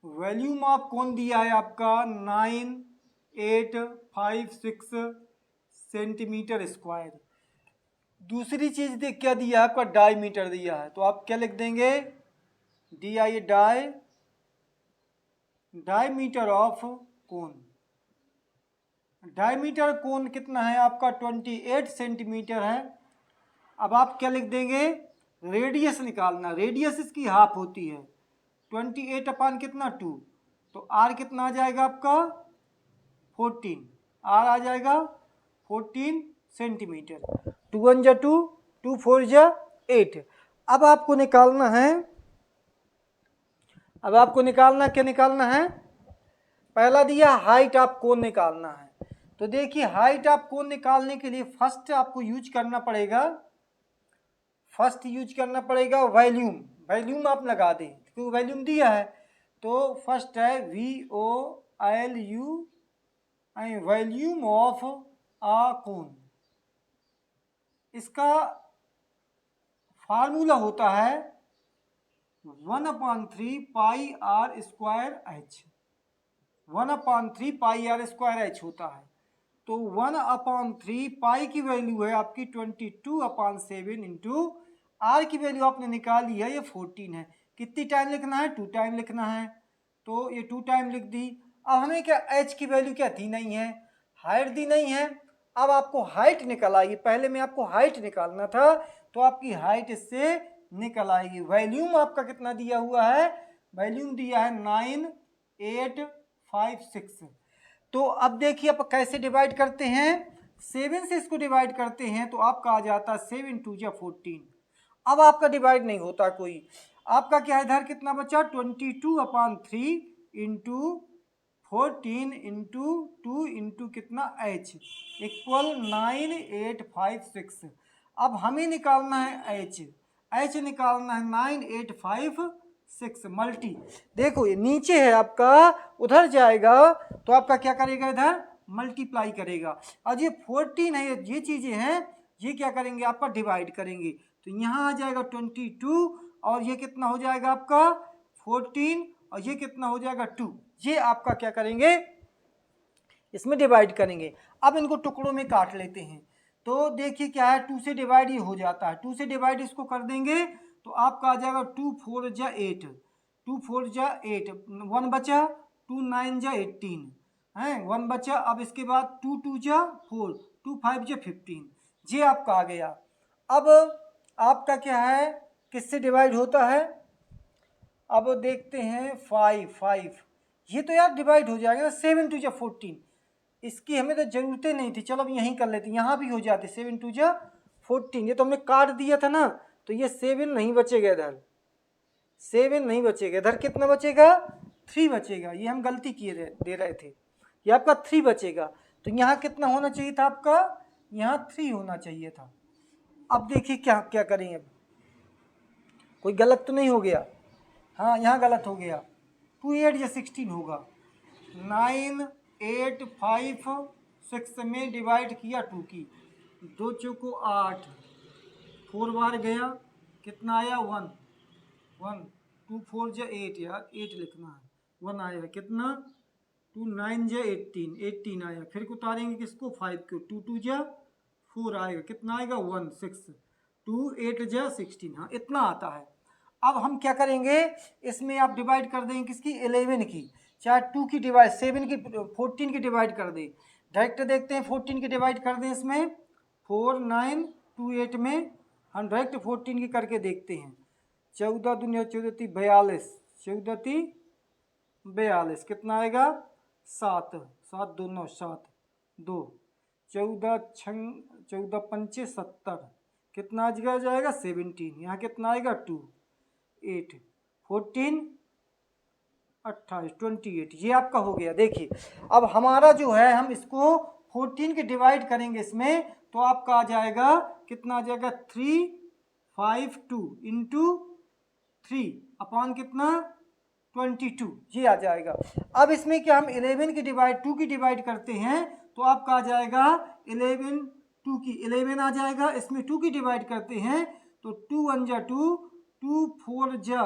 volume of cone दिया है आपका 9856 सेंटीमीटर स्क्वायर। दूसरी चीज देख क्या दिया है आपका, डायमीटर दिया है, तो आप क्या लिख देंगे, DI diameter of cone, diameter cone कितना है आपका 28 सेंटीमीटर है। अब आप क्या लिख देंगे, रेडियस निकालना, रेडियस इसकी हाफ होती है 28 अपान कितना 2, तो आर कितना आ जाएगा आपका 14, आर आ जाएगा 14 सेंटीमीटर, 2 1 जा 2, 2 4 जा 8। अब आपको निकालना है, अब आपको निकालना क्या निकालना है, पहला दिया हाइट ऑफ कोन निकालना है। तो देखिए हाइट ऑफ कोन निकालने के लिए फर्स्ट आपको यूज करना पड़ेगा, वॉल्यूम, वॉल्यूम आप लगा दें क्योंकि वॉल्यूम दिया है, तो फर्स्ट है VOLU volume of a cone, इसका फार्मूला होता है 1/3 pi are square h, 1/3 pi are square h होता है। तो 1/3 पाई की वैल्यू है आपकी 22/7 इंटू आर की वैल्यू आपने निकाली है, ये 14 है। कितनी टाइम लिखना है, 2 टाइम लिखना है, तो ये 2 टाइम लिख दी। अब हमें क्या एच की वैल्यू क्या दी नहीं है, हाइट दी नहीं है। अब आपको हाइट निकल आएगी, पहले में आपको हाइट निकालना था, तो आपकी हाइट इससे निकल आएगी। वॉल्यूम आपका कितना दिया हुआ है, वॉल्यूम दिया है 9856। तो अब देखिए आप कैसे डिवाइड करते हैं, 7 से इसको डिवाइड करते हैं, तो आपका आ जाता है 7 2 जा 14। अब आपका डिवाइड नहीं होता कोई, आपका क्या इधर कितना बचा 22/3 इंटू 14 इंटू 2 इंटू कितना एच इक्वल 9856। अब हमें निकालना है एच, एच निकालना है 9856 मल्टी, देखो ये नीचे है आपका, उधर जाएगा तो आपका क्या करेगा, इधर मल्टीप्लाई करेगा, और ये 14 है, ये चीज़ें हैं, ये क्या करेंगे आपका डिवाइड करेंगे, तो यहाँ आ जाएगा 22, और ये कितना हो जाएगा आपका 14, और ये कितना हो जाएगा 2, ये आपका क्या करेंगे इसमें डिवाइड करेंगे। अब इनको टुकड़ों में काट लेते हैं, तो देखिए क्या है 2 से डिवाइड ये हो जाता है, 2 से डिवाइड इसको कर देंगे तो आपका आ जाएगा 2 4 जा 8, 2 4 जा 8, 1 बचा, 2 9 जा 18 है, 1 बचा। अब इसके बाद 2 2 जा 4, 2 5 जा 15, ये आपका आ गया। अब आपका क्या है, किससे डिवाइड होता है, अब देखते हैं 5, ये तो यार डिवाइड हो जाएगा 7 टू जा 14, इसकी हमें तो ज़रूरतें नहीं थी, चलो अब यहीं कर लेते, यहाँ भी हो जाते 7 टू जा 14, ये तो हमने काट दिया था ना, तो ये 7 नहीं बचेगा इधर, 7 नहीं बचेगा इधर, कितना बचेगा 3 बचेगा, ये हम गलती किए दे रहे थे, ये आपका 3 बचेगा, तो यहाँ कितना होना चाहिए था आपका, यहाँ 3 होना चाहिए था। अब देखिए क्या क्या करें, अब कोई गलत तो नहीं हो गया, हाँ यहाँ गलत हो गया, 2 8 या 16 होगा, 9 8 5 6 में डिवाइड किया 2 की, 2 चौको 8, 4 बार गया, कितना आया 1, 2 4 जा 8, यार 8 लिखना है, 1 आया, कितना 2 9 जा 18 आया, फिर उतारेंगे किसको 5 को, 2 2 जा 4 आएगा, कितना आएगा 1 6, 2 8 जा 16, हाँ इतना आता है। अब हम क्या करेंगे, इसमें आप डिवाइड कर देंगे किसकी, 11 की, चाहे 2 की डिवाइड 7 की 14 की डिवाइड कर दें, डायरेक्ट देखते हैं 14 की डिवाइड कर दें, इसमें 4 9 2 8 में हम डायरेक्ट 14 की करके देखते हैं, 14 दूनी 14 × 42, 14 × 42 कितना आएगा 7, 7 2 9 7 2, 14 पंचे 70, कितना आ जाएगा 17, यहाँ कितना आएगा 2 8 14 28 28, ये आपका हो गया। देखिए अब हमारा जो है, हम इसको 14 के डिवाइड करेंगे इसमें, तो आपका आ जाएगा कितना, आ जाएगा 3 5 2 इंटू 3 अपॉन कितना 22, ये आ जाएगा। अब इसमें क्या हम 11 की डिवाइड 2 की डिवाइड करते हैं, तो आपका आ जाएगा 11 2 की 11 आ जाएगा, इसमें 2 की डिवाइड करते हैं तो 2 1 जा 2, 2 4 जा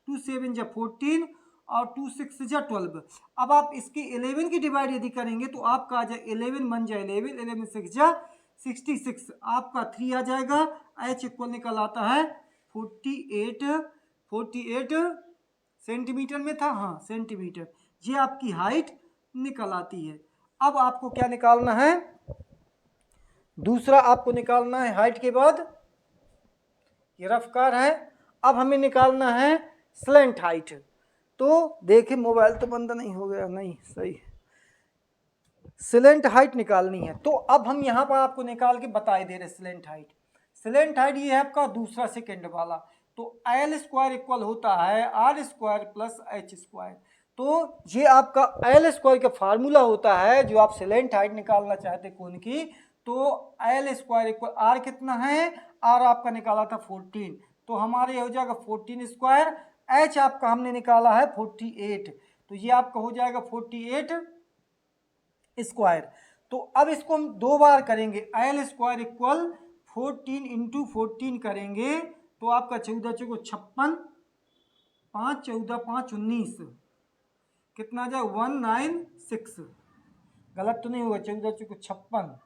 2 7 जा 14 और 2 6 जा 12। अब आप इसकी 11 की डिवाइड यदि करेंगे तो आपका आ जाए 11 1 जा 11, 11 6 जा 66, आपका 3 आ जाएगा। एच इक्वल निकल आता है 48 सेंटीमीटर में था, हाँ सेंटीमीटर, ये आपकी हाइट निकल आती है। अब आपको क्या निकालना है, दूसरा आपको निकालना है हाइट के बाद, ये रफ्कार है। अब हमें निकालना है स्लेंट हाइट, तो देखिए मोबाइल तो बंद नहीं हो गया, नहीं सही, स्लेंट हाइट निकालनी है। तो अब हम यहाँ पर आपको निकाल के बताए दे रहे स्लेंट हाइट। स्लेंट हाइट ये है आपका दूसरा सेकेंड वाला, तो एल स्क्वायर इक्वल होता है R square plus H square. तो ये आपका एल स्क्वायर का फार्मूला होता है, जो आप स्लेंट हाइट निकालना चाहते कोन की, तो एल स्क्वायर इक्वल आर कितना है, आर आपका निकाला था 14, तो हमारे हो जाएगा 14 स्क्वायर, एच आपका हमने निकाला है 48, तो ये आपका हो जाएगा 48 स्क्वायर। तो अब इसको हम 2 बार करेंगे, एल स्क्वायर इक्वल 14 इंटू 14 करेंगे, तो आपका 14 चौको 56, 5 14 5 19, कितना आ जाए 196, गलत तो नहीं होगा, 14 चौको 56,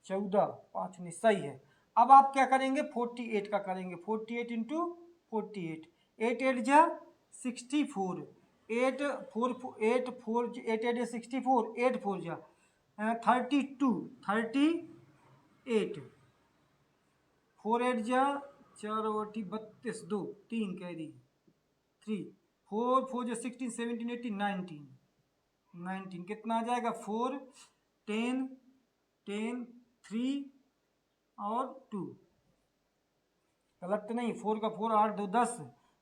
14 5 19 सही है। अब आप क्या करेंगे 48 का करेंगे, 48 इंटू 48, 8 8 जा 64, 8 4 8 4 8 8 64, 8 4 जा 32 38, 4 8 जा 4 8 32, 2 3 कैरी 3, 4 4 जा 16 17 18 19 19, कितना आ जाएगा 4 10 10 3 और 2, गलत तो नहीं, 4 का 4 8 2 10,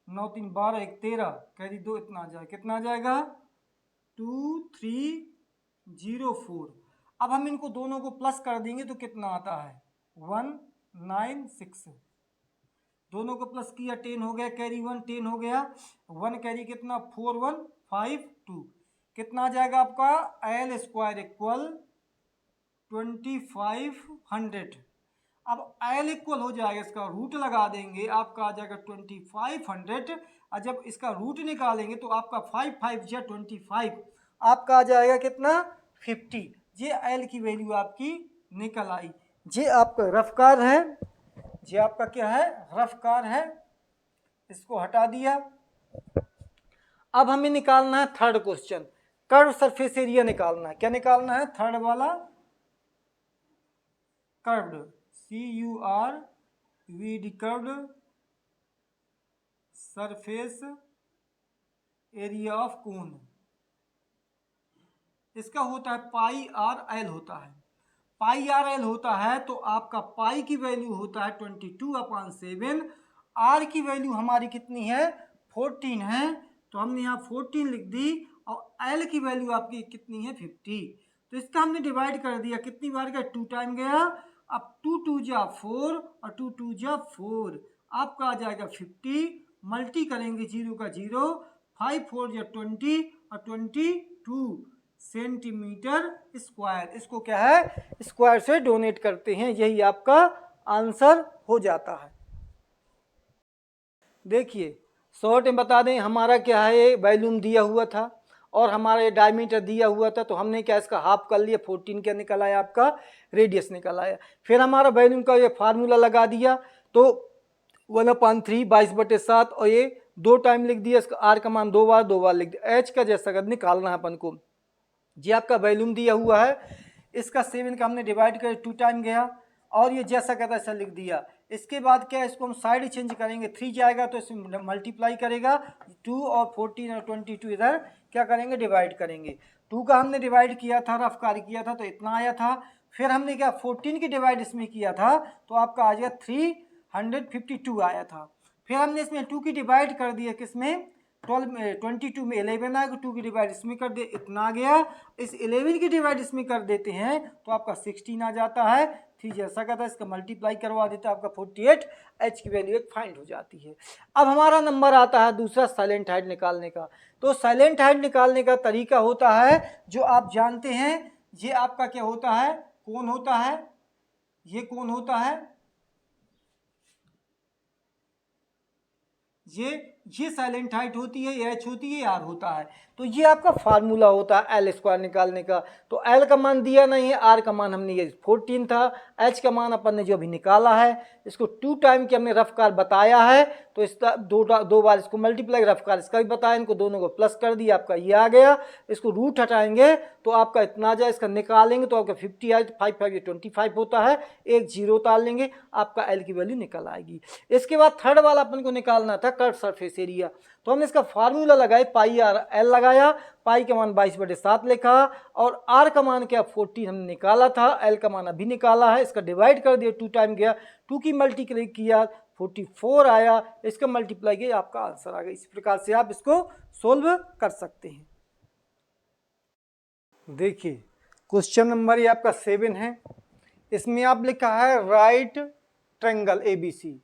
9 3 12 1 13 कैरी 2, इतना आ जाएगा, कितना आ जाएगा 2 3 0 4। अब हम इनको दोनों को प्लस कर देंगे तो कितना आता है 196, दोनों को प्लस किया 10 हो गया, कैरी 1 10 हो गया, 1 कैरी कितना 4 1 5 2, कितना आ जाएगा आपका एल स्क्वायर इक्वल 2500। अब एल इक्वल हो जाएगा, इसका रूट लगा देंगे, आपका आ जाएगा 2500, और जब इसका रूट निकालेंगे तो आपका 5 5 या 25, आपका आ जाएगा कितना 50, ये एल की वैल्यू आपकी निकल आई। ये आपका रफ्कार है, ये आपका क्या है रफ्कार है, इसको हटा दिया। अब हमें निकालना है third question, curve surface area निकालना है। क्या निकालना है, थर्ड वाला कर्व्ड CURVED वी curved surface area of cone, इसका होता है पाई आर एल होता है। पाई आर एल होता है तो आपका पाई की वैल्यू होता है 22/7, आर की वैल्यू हमारी कितनी है 14 है, तो हमने यहाँ 14 लिख दी, और एल की वैल्यू आपकी कितनी है 50। तो इसका हमने डिवाइड कर दिया, कितनी बार गया 2 टाइम गया, अब 2 2 जा 4 और 2 2 जा 4, आपका आ जाएगा 50, मल्टी करेंगे 0 का 0, 5 4 जा 20 और 22 सेंटीमीटर स्क्वायर। इसको क्या है स्क्वायर से डोनेट करते हैं, यही आपका आंसर हो जाता है। देखिए शॉर्ट में बता दें, हमारा क्या है वॉल्यूम दिया हुआ था और हमारा ये डायमीटर दिया हुआ था, तो हमने क्या इसका हाफ कर लिया, 14 क्या निकल आया आपका रेडियस निकल आया। फिर हमारा वॉल्यूम का ये फार्मूला लगा दिया, तो 1/3 22/7, और ये 2 टाइम लिख दिया, इसका आर का मान 2 बार लिख दिया। एच का जैसा अगर निकालना है अपन को, ये आपका वॉल्यूम दिया हुआ है, इसका 7 का हमने डिवाइड कर 2 टाइम गया, और ये जैसा कहता है ऐसा लिख दिया। इसके बाद क्या है, इसको हम साइड चेंज करेंगे, 3 जाएगा तो इसमें मल्टीप्लाई करेगा 2, और 14 और 22 इधर क्या करेंगे डिवाइड करेंगे। 2 का हमने डिवाइड किया था, रफ कार्य किया था, तो इतना आया था। फिर हमने क्या 14 की डिवाइड इसमें किया था, तो आपका आ गया 352 आया था। फिर हमने इसमें 2 की डिवाइड कर दिया, किसमें 22 में 11 आएगा, 2 की डिवाइड इसमें कर दे, इतना आ गया। इस 11 की डिवाइड इसमें कर देते हैं तो आपका 16 आ जाता है। 3 जैसा का था, इसका मल्टीप्लाई करवा देते हैं, आपका 48 एच की वैल्यू एक फाइंड हो जाती है। अब हमारा नंबर आता है दूसरा साइलेंट हाइट निकालने का। तो साइलेंट हाइट निकालने का तरीका होता है जो आप जानते हैं, ये आपका क्या होता है कोण होता है, ये कोण होता है, ये साइलेंट हाइट होती है, एच होती है, आर होता है। तो ये आपका फार्मूला होता है एल स्क्वायर निकालने का। तो एल का मान दिया नहीं है, आर का मान हमने ये 14 था, एच का मान अपन ने जो अभी निकाला है, इसको 2 टाइम के हमने रफ कार बताया है, तो इसका दो बार इसको मल्टीप्लाई, रफ कार इसका भी बताया, इनको दोनों को प्लस कर दिया, आपका ये आ गया। इसको रूट हटाएंगे तो आपका इतना जाए, इसका निकालेंगे तो आपका 50 आए, तो 5 5 ये 25 होता है, एक जीरो उतार लेंगे, आपका एल की वैल्यू निकल आएगी। इसके बाद थर्ड वाला अपन को निकालना था कर्व सरफेस एरिया, तो हमने इसका फार्मूला लगाया, पाई आर एल लगाया, पाई का मान 22/7 लिखा, और आर का मान क्या 14 हमने निकाला था, एल का मान अभी निकाला है, इसका डिवाइड कर दिया, 2 टाइम गया, 2 की मल्टीप्लाई किया 44 आया, इसका मल्टीप्लाई किया, आपका आंसर आ गया। इस प्रकार से आप इसको सोल्व कर सकते हैं। देखिए क्वेश्चन नंबर ये आपका 7 है, इसमें आप लिखा है right triangle ABC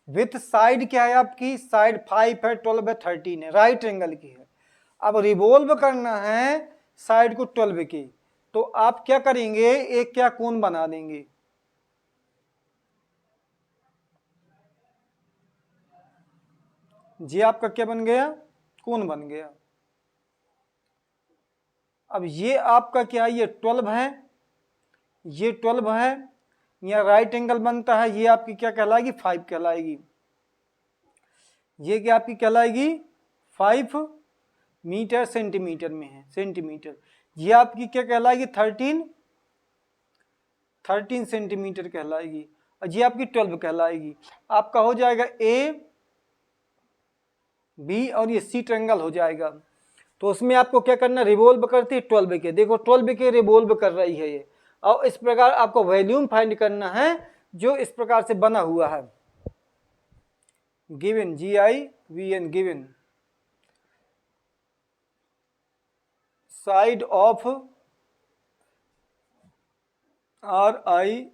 with side क्या है आपकी, साइड 5 है, 12 है, 13 है, राइट ट्रायंगल की है। अब रिवॉल्व करना है साइड को 12 की, तो आप क्या करेंगे, एक क्या कोण बना देंगे, ये आपका क्या बन गया कोण बन गया। अब ये आपका क्या, ये 12 है, ये 12 है, यहाँ राइट एंगल बनता है, ये आपकी क्या कहलाएगी 5 कहलाएगी, ये क्या आपकी कहलाएगी 5 मीटर, सेंटीमीटर में है सेंटीमीटर, ये आपकी क्या कहलाएगी 13 सेंटीमीटर कहलाएगी, और ये आपकी 12 कहलाएगी। आपका हो जाएगा AB और ये C ट्रायंगल हो जाएगा। तो उसमें आपको क्या करना, रिवॉल्व करती है 12 के, देखो 12 के रिवॉल्व कर रही है ये, और इस प्रकार आपको वॉल्यूम फाइंड करना है जो इस प्रकार से बना हुआ है, given GIVN given side of RI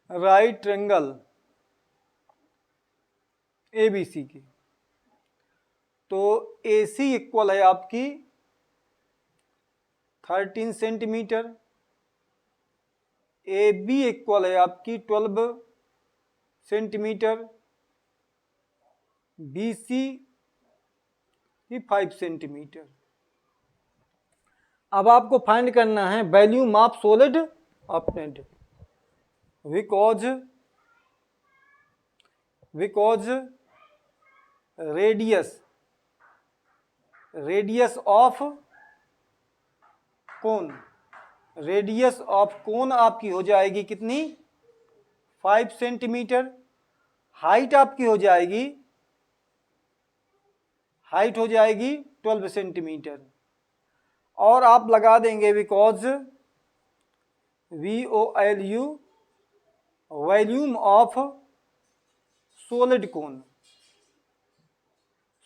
right triangle ABC की। तो AC इक्वल है आपकी 13 सेंटीमीटर, AB इक्वल है आपकी 12 सेंटीमीटर, BC 5 सेंटीमीटर। अब आपको फाइंड करना है volume of solid obtained, because radius of cone, radius of कोन आपकी हो जाएगी कितनी 5 सेंटीमीटर, हाइट आपकी हो जाएगी, हाइट हो जाएगी 12 सेंटीमीटर, और आप लगा देंगे because VOLU volume of solid cone,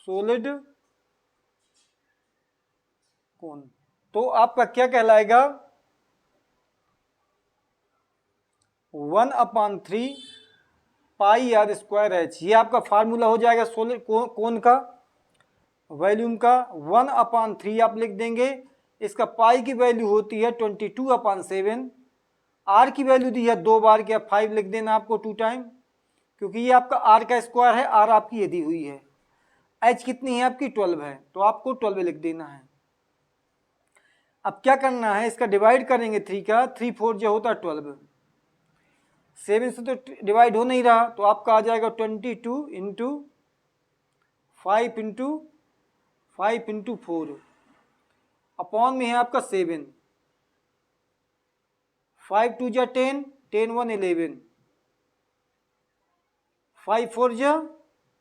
solid कोन, तो आपका क्या कहलाएगा 1/3 पाई आर स्क्वायर एच। ये आपका फार्मूला हो जाएगा सॉलिड कोन का, वॉल्यूम का 1/3 आप लिख देंगे। इसका पाई की वैल्यू होती है 22/7, आर की वैल्यू दी है 2 बार के, 5 लिख देना आपको 2 टाइम, क्योंकि ये आपका आर का स्क्वायर है, आर आपकी ये दी हुई है। एच कितनी है आपकी 12 है, तो आपको 12 लिख देना है। अब क्या करना है, इसका डिवाइड करेंगे 3 का, 3 4 जो होता है 12, 7 से तो डिवाइड हो नहीं रहा, तो आपका आ जाएगा 22 इंटू 5 इंटू 5 इंटू 4 अपॉन में है आपका 7, 5 2 जा 10, 10 1 11, 5 4 जा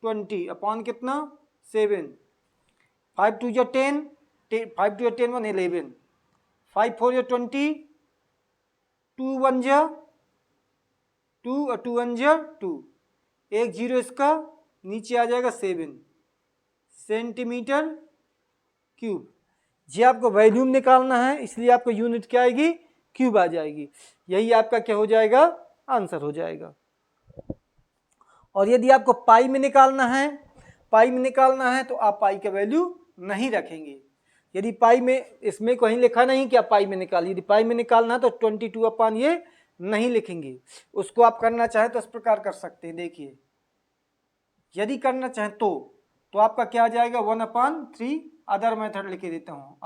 20 अपॉन कितना 7, 5 2 जा 10, 5 2 जा 10 1 11, 5 4 जा 20, 2 1 जा 2 और 2 1 जा 2, 1 0 इसका नीचे आ जाएगा 7 सेंटीमीटर क्यूब। ये आपको वॉल्यूम निकालना है, इसलिए आपको यूनिट क्या आएगी क्यूब आ जाएगी। यही आपका क्या हो जाएगा आंसर हो जाएगा। और यदि आपको पाई में निकालना है, पाई में निकालना है तो आप पाई का वैल्यू नहीं रखेंगे। यदि पाई में, इसमें कहीं लिखा नहीं कि आप पाई में निकालिए, यदि पाई में निकालना है तो 22 अपान ये नहीं लिखेंगे। उसको आप करना चाहें तो इस प्रकार कर सकते हैं, देखिए यदि करना चाहें तो आपका क्या आ जाएगा 1/3, अदर मेथड लिख देता हूं,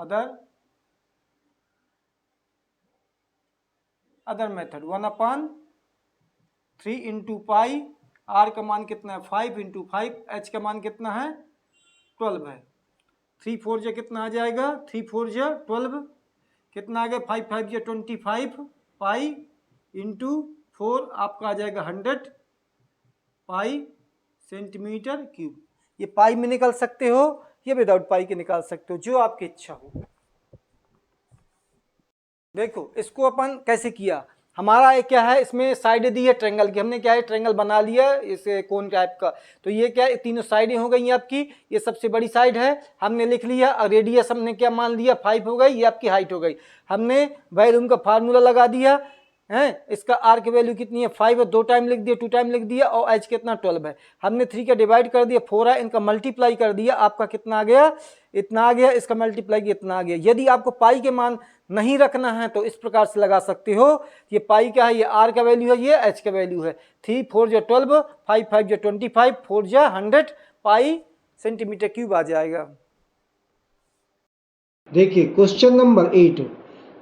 other method 1/3 into pi, R का मान कितना है 5 इंटू 5, एच का मान कितना है 12 है, 3 4 जा कितना आ जाएगा 3 4 जा 12, कितना आ गया 5 5 जा 25 पाई इंटू 4 आपका आ जाएगा 100 पाई सेंटीमीटर क्यूब। ये पाई में निकाल सकते हो, ये विदाउट पाई के निकाल सकते हो, जो आपकी इच्छा हो। देखो इसको अपन कैसे किया, हमारा एक क्या है, इसमें साइड दी है ट्रायंगल की, हमने क्या है ट्रायंगल बना लिया इस कोन टाइप का। तो ये क्या है, तीनों साइडें हो गई आपकी, ये सबसे बड़ी साइड है, हमने लिख लिया, और रेडियस हमने क्या मान लिया 5 हो गई, ये आपकी हाइट हो गई। हमने वॉल्यूम का फार्मूला लगा दिया है, इसका आर की वैल्यू कितनी है 5 है, 2 टाइम लिख दिया, 2 टाइम लिख दिया, और एच कितना 12 है। हमने 3 का डिवाइड कर दिया, 4 है, इनका मल्टीप्लाई कर दिया, आपका कितना आ गया इतना आ गया, इसका मल्टीप्लाई इतना आ गया। यदि आपको पाई के मान नहीं रखना है तो इस प्रकार से लगा सकते हो, ये पाई क्या है, ये आर का वैल्यू है, ये एच का वैल्यू है, 3 4 जो 12, 5 5 जो 25, 4 जो 100 पाई सेंटीमीटर क्यूब आ जाएगा। देखिए question number 8,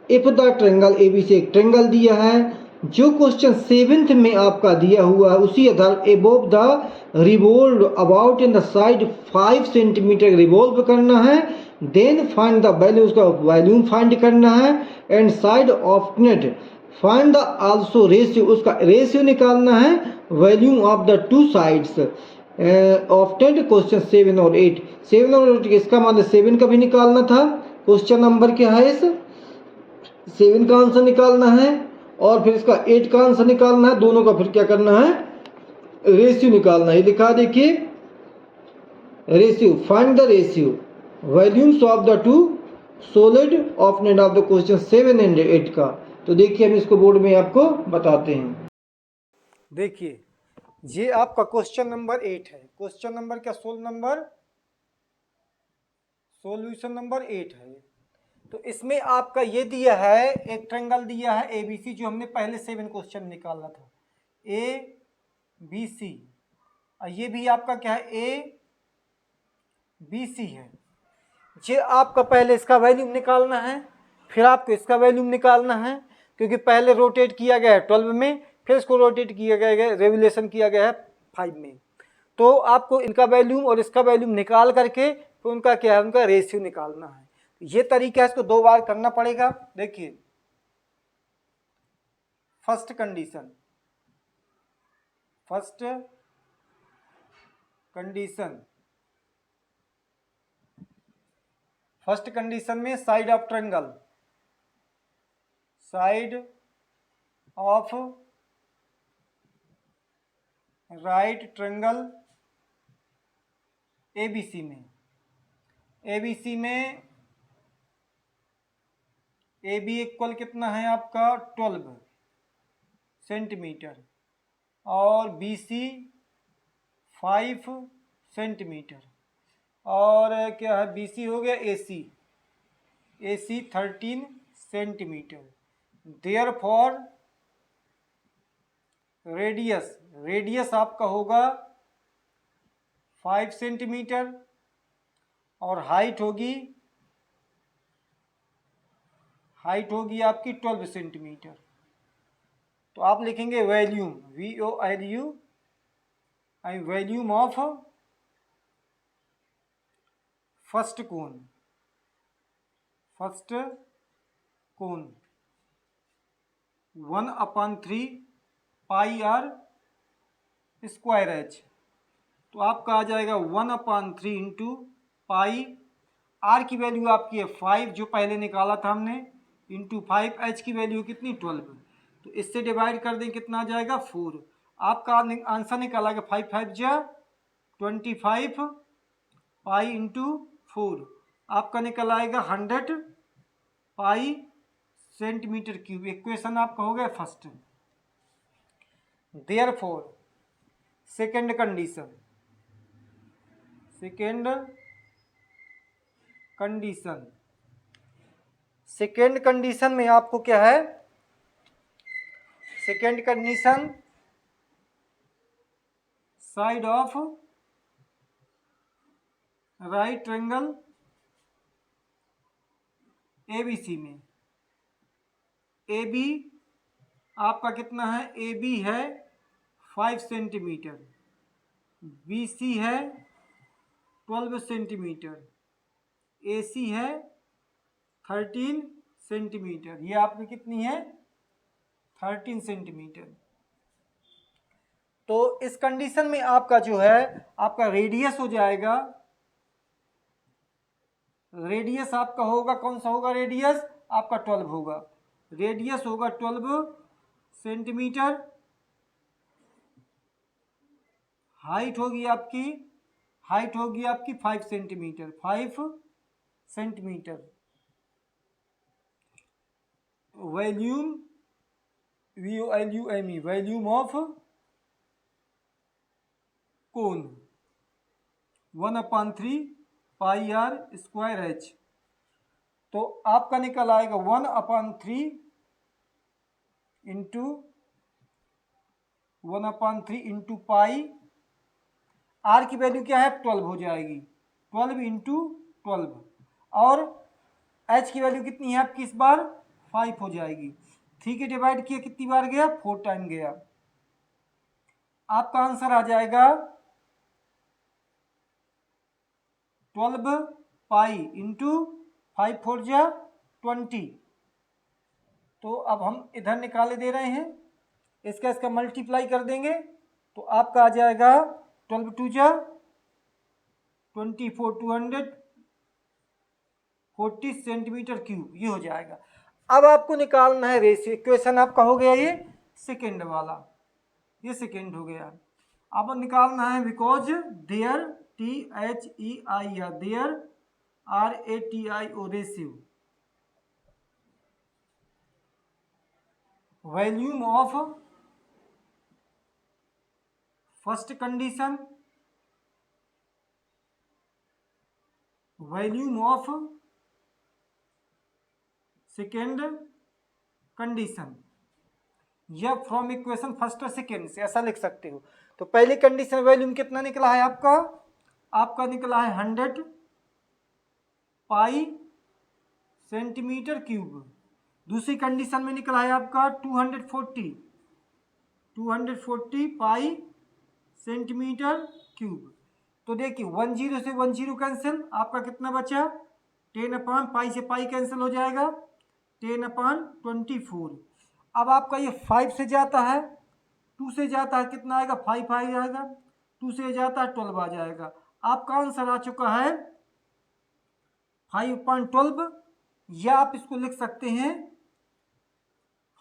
if the triangle ABC एक ट्रायंगल दिया है, जो क्वेश्चन 7th में आपका दिया हुआ है उसी आधार above the revolve about in the side 5 centimetre revolve करना है, देन फाइंड द वैल्यू, उसका वॉल्यूम फाइंड करना है, एंड साइड ऑफ्टनेट फाइंड द आल्सो रेशियो, उसका रेशियो निकालना है, volume of the two sides ऑफ्टनेट। क्वेश्चन 7 और 8, 7 और 8 इसका मतलब 7 का भी निकालना था, क्वेश्चन नंबर क्या है इस 7 का आंसर निकालना है, और फिर इसका 8 का आंसर निकालना है, दोनों का फिर क्या करना है रेशियो निकालना है। लिखा देखिए ratio, find the ratio volumes of the two solid obtained of the question 7 and 8 का। तो देखिए हम इसको बोर्ड में आपको बताते हैं। देखिए ये आपका क्वेश्चन नंबर 8 है, क्वेश्चन नंबर क्या सॉल्यूशन नंबर 8 है। तो इसमें आपका ये दिया है, एक ट्रायंगल दिया है एबीसी, जो हमने पहले 7 क्वेश्चन निकाला था, ए बी सी, और ये भी आपका क्या है ए बी सी है। ये आपका पहले इसका वैल्यूम निकालना है, फिर आपको इसका वैल्यूम निकालना है, क्योंकि पहले रोटेट किया गया है 12 में, फिर इसको रोटेट किया गया है, रेवोल्यूशन किया गया है 5 में। तो आपको इनका वैल्यूम और इसका वैल्यूम निकाल करके तो उनका क्या है, उनका रेशियो निकालना है। ये तरीका है, इसको 2 बार करना पड़ेगा। देखिए first condition, first condition, first condition में side of triangle, side of right triangle ABC में, एबीसी में ए बी इक्वल कितना है आपका 12 सेंटीमीटर और बी सी 5 सेंटीमीटर और क्या है बी सी हो गया A C 13 centimetre. Therefore radius, radius आपका होगा 5 सेंटीमीटर और हाइट होगी आपकी 12 सेंटीमीटर। तो आप लिखेंगे volume, VOLU, volume of first cone, first cone 1/3 pi are square H. तो आपका आ जाएगा 1/3 इंटू पाई, आर की वैल्यू आपकी है 5 जो पहले निकाला था हमने, इंटू 5, एच की वैल्यू कितनी 12। तो इससे डिवाइड कर दें कितना आ जाएगा 4। आपका आंसर निकाला गया 5 5 जा 25 पाई इंटू 4, आपका निकल आएगा 100 पाई सेंटीमीटर क्यूब। इक्वेशन आपका हो गया first. Therefore second condition, second condition में आपको क्या है, second condition side of right triangle ABC में, ए बी आपका कितना है, ए बी है 5 सेंटीमीटर, बी सी है 12 सेंटीमीटर, ए सी है 13 सेंटीमीटर। ये आपकी कितनी है 13 सेंटीमीटर। तो इस कंडीशन में आपका जो है आपका रेडियस हो जाएगा, रेडियस आपका होगा कौन सा होगा, रेडियस आपका 12 होगा, रेडियस होगा 12 सेंटीमीटर, हाइट होगी आपकी 5 centimetre, 5 centimetre. Volume VOLUME, volume of cone 1/3 pi are square H. तो आपका निकल आएगा 1/3 इंटू पाई, आर की वैल्यू क्या है 12 हो जाएगी, 12 इंटू 12 और एच की वैल्यू कितनी है आपकी इस बार 5 हो जाएगी। 3 के डिवाइड किया कितनी बार गया 4 टाइम गया। आपका आंसर आ जाएगा 12 पाई इंटू 5 4 जा 20। तो अब हम इधर निकाले दे रहे हैं, इसका मल्टीप्लाई कर देंगे तो आपका आ जाएगा 12 2 जा 24, 240 सेंटीमीटर क्यूब, ये हो जाएगा। अब आपको निकालना है रेशियो, इक्वेशन आपका हो गया ये सेकेंड वाला, ये सेकेंड हो गया। अब निकालना है बिकॉज देयर THEI या their RATIO ratio, volume of first condition, volume of second condition, या फ्रॉम इक्वेशन फर्स्ट और सेकेंड से ऐसा लिख सकते हो। तो पहली कंडीशन वैल्यूम कितना निकला है आपका निकला है 100 पाई सेंटीमीटर क्यूब। दूसरी कंडीशन में निकला है आपका 240 पाई सेंटीमीटर क्यूब। तो देखिए 10 से 10 कैंसिल, आपका कितना बचा 10 पाई से पाई कैंसिल हो जाएगा 10/24। अब आपका ये 5 से जाता है 2 से जाता है कितना आएगा 5 आएगा, 2 से जाता है 12 आ जाएगा। आपका आंसर आ चुका है 5/12, या आप इसको लिख सकते हैं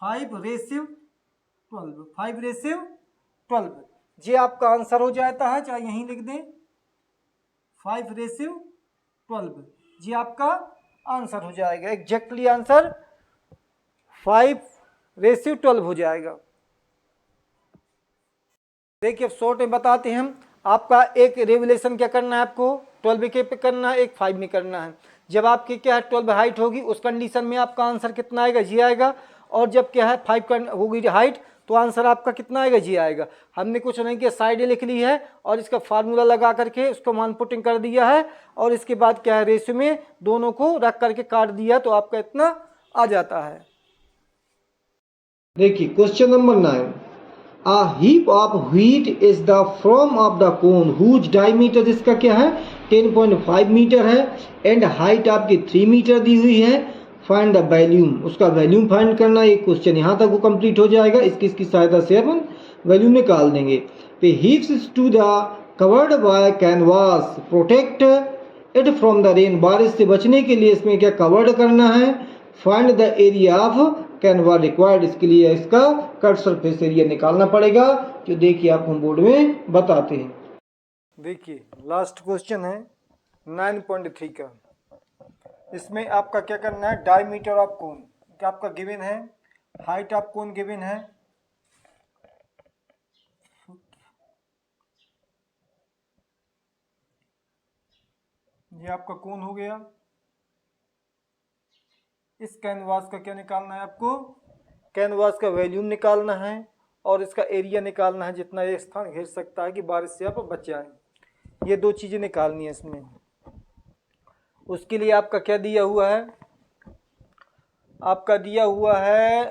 5/12, 5/12। ये आपका आंसर हो जाता है, चाहे यहीं लिख दें 5/12, ये आपका आंसर हो जाएगा। एग्जैक्टली आंसर 5/12 हो जाएगा। देखिए शॉर्ट में बताते हैं हम, आपका एक रेवुलेशन क्या करना है, आपको 12 के पे करना है, एक 5 में करना है। जब आपकी क्या है 12 हाइट होगी उस कंडीशन में आपका आंसर कितना आएगा, जी आएगा। और जब क्या है 5 होगी हाइट तो आंसर आपका कितना आएगा, जी आएगा। हमने कुछ नहीं किया, साइड लिख ली है और इसका फार्मूला लगा करके उसको मान पुटिंग कर दिया है, और इसके बाद क्या है रेशियो में दोनों को रख करके काट दिया तो आपका इतना आ जाता है। देखिए question number 9, A heap of wheat is the form of the cone whose diameter इसका क्या है 10.5 मीटर है एंड हाइट आपकी 3 मीटर दी हुई है। फाइंड द वैल्यूम, उसका वैल्यूम फाइंड करना। ये क्वेश्चन यहाँ तक वो कंप्लीट हो जाएगा। इसकी सहायता से अपन वैल्यूम निकाल देंगे। पे heaps to the covered by canvas protect it from the rain, बारिश से बचने के लिए इसमें क्या कवर्ड करना है। Find the area of Canva required, इसके लिए इसका कट सरफेस एरिया निकालना पड़ेगा, जो देखिए आपको बोर्ड में बताते हैं। देखिए लास्ट क्वेश्चन है 9.3 का। इसमें आपका क्या करना है, डायमीटर ऑफ कोन क्या आपका गिवन है, हाइट ऑफ कोन गिवन है, ये आपका कोन हो गया। इस कैनवास का क्या निकालना है आपको, कैनवास का वॉल्यूम निकालना है और इसका एरिया निकालना है, जितना ये स्थान घेर सकता है कि बारिश से आप बच जाए। ये दो चीज़ें निकालनी है इसमें। उसके लिए आपका क्या दिया हुआ है, आपका दिया हुआ है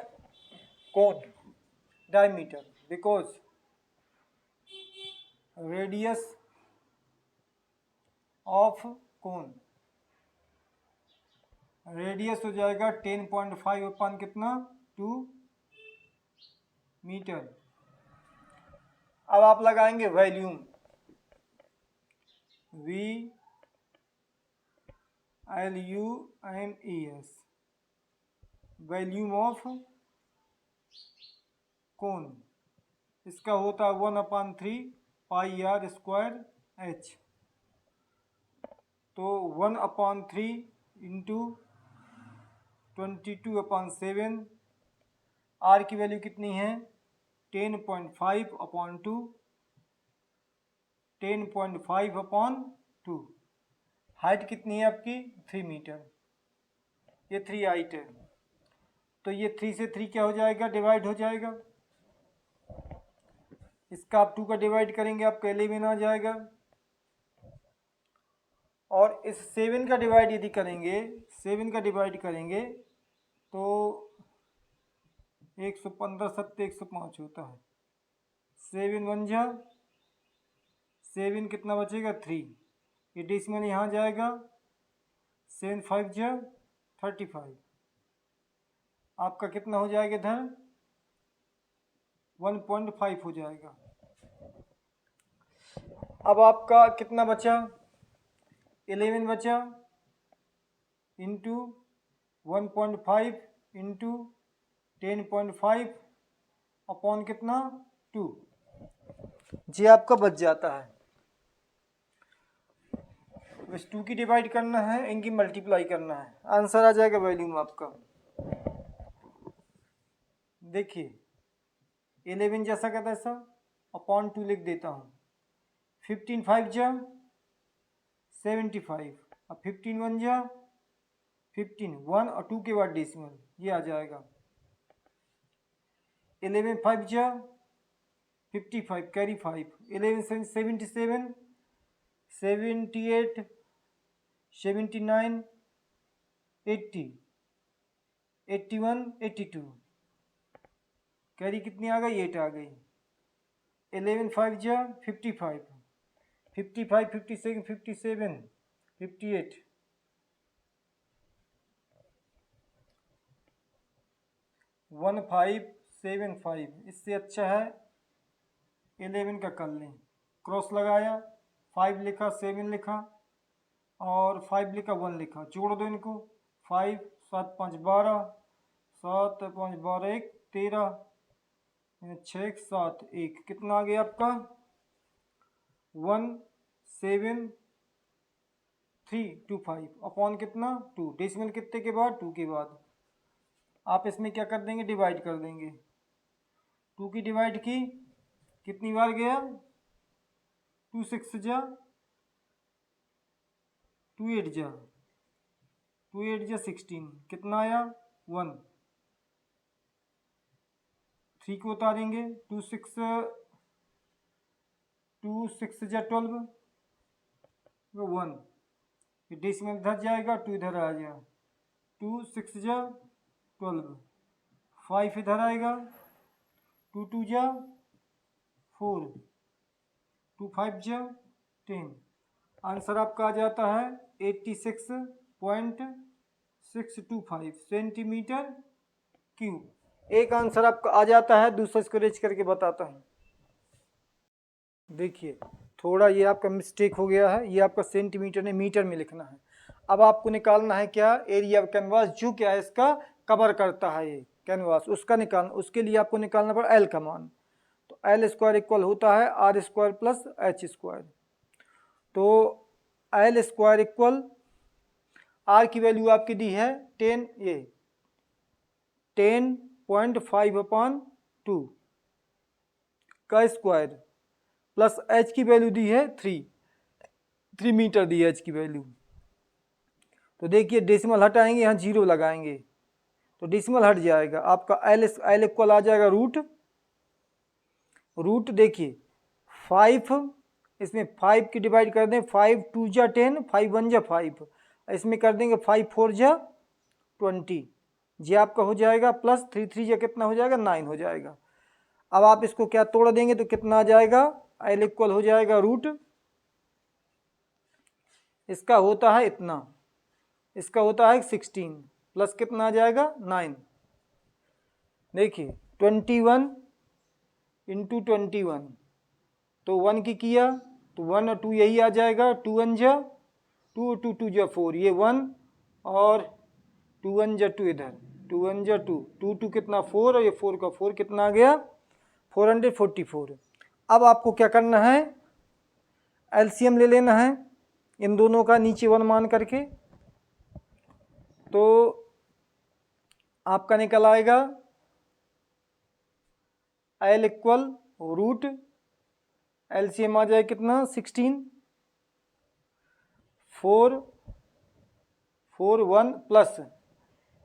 cone diameter, because radius of cone, radius हो जाएगा 10.5 अपन कितना 2 मीटर। अब आप लगाएंगे volume, VLUMES, volume of cone, इसका होता है 1/3 πr²h। तो 1/3 इंटू 22/7, आर की वैल्यू कितनी है 10.5/2, 10.5/2। हाइट कितनी है आपकी 3 मीटर, ये 3 हाइट है। तो ये 3 से 3 क्या हो जाएगा, डिवाइड हो जाएगा। इसका आप 2 का डिवाइड करेंगे आपका 11 आ जाएगा। और इस 7 का डिवाइड यदि करेंगे, 7 का डिवाइड करेंगे तो 115 7 105 होता है। 7 1 जा 7 कितना बचेगा 3, ये डेसिमल यहाँ जाएगा। 7 5 जा 35, आपका कितना हो जाएगा इधर 1.5 हो जाएगा। अब आपका कितना बचा 11 बचा, इंटू 1.5 इंटू 10.5 अपॉन कितना 2, जी आपका बच जाता है। बस 2 की डिवाइड करना है, इनकी मल्टीप्लाई करना है, आंसर आ जाएगा वॉल्यूम आपका। देखिए 11 जैसा का तैसा अपॉन 2 लिख देता हूँ। 15 5 जा 75, अब 15 1 जा 15, 1 और 2 के बाद डेसिमल ये आ जाएगा। 11 5 जा 55, कैरी 5, 11 77, 78 79 80 81 82, कैरी कितनी आ गई 8 आ गई। 11 5 जा 55, 55 56 57 58, 1575। इससे अच्छा है 11 का कर लें, क्रॉस लगाया, 5 लिखा, 7 लिखा और 5 लिखा, 1 लिखा, जोड़ दो इनको। 5 7 5 12, 7 5 12 1 13, 6 7 1, कितना आ गया आपका 17325 अपॉन कितना 2, डेसिमल कितने के बाद 2 के बाद। आप इसमें क्या कर देंगे, डिवाइड कर देंगे। 2 की डिवाइड की कितनी बार गया, 2 6 जा 2 8 जा 2 8 जा 16, कितना आया 1। 3 को उतारेंगे, 2 6 जा 12, 1, डेसिमल इधर जाएगा, 2 इधर आ जाएगा, 2 6 जा 12, 5 इधर आएगा, 2 2 जा 4, 2 5 जा 10। आंसर आपका आ जाता है 86.625 सेंटीमीटर क्यूब। एक आंसर आपका आ जाता है, दूसरा इसको रेज करके बताता हूँ। देखिए थोड़ा ये आपका मिस्टेक हो गया है, ये आपका सेंटीमीटर ने मीटर में लिखना है। अब आपको निकालना है क्या, एरिया ऑफ कैनवास, जो क्या है इसका कवर करता है ये कैनवास, उसका निकालना। उसके लिए आपको निकालना पड़ा एल का मान। तो एल स्क्वायर इक्वल होता है R square plus H square. तो एल स्क्वायर इक्वल, आर की वैल्यू आपकी दी है 10.5/2 का स्क्वायर, प्लस एच की वैल्यू दी है 3 मीटर दी है एच की वैल्यू। तो देखिए डेसिमल हटाएंगे, यहाँ 0 लगाएंगे तो डेसिमल हट जाएगा, आपका एल इक्वल आ जाएगा रूट देखिए 5, इसमें 5 की डिवाइड कर दें, 5 2 जा 10, 5 1 जा 5, इसमें कर देंगे 5 4 जा 20, ये आपका हो जाएगा, प्लस 3 3 जा कितना हो जाएगा 9 हो जाएगा। अब आप इसको क्या तोड़ देंगे तो कितना आ जाएगा, एल इक्वल हो जाएगा रूट, इसका होता है इतना, इसका होता है 16, प्लस कितना आ जाएगा 9। देखिए 21 इंटू 21, तो 1 की किया तो 1 और 2 यही आ जाएगा, 2 1 जा 2, 2 2 जा 4, ये 1 और 2 1 जा 2 इधर, 2 1 जा 2, 2 2 कितना 4 और ये 4 का 4 कितना आ गया 444। अब आपको क्या करना है, एलसीएम ले लेना है इन दोनों का, नीचे 1 मान करके, तो आपका निकल आएगा एल इक्वल रूट, एलसीएम आ जाए कितना 16, 4 4 1 प्लस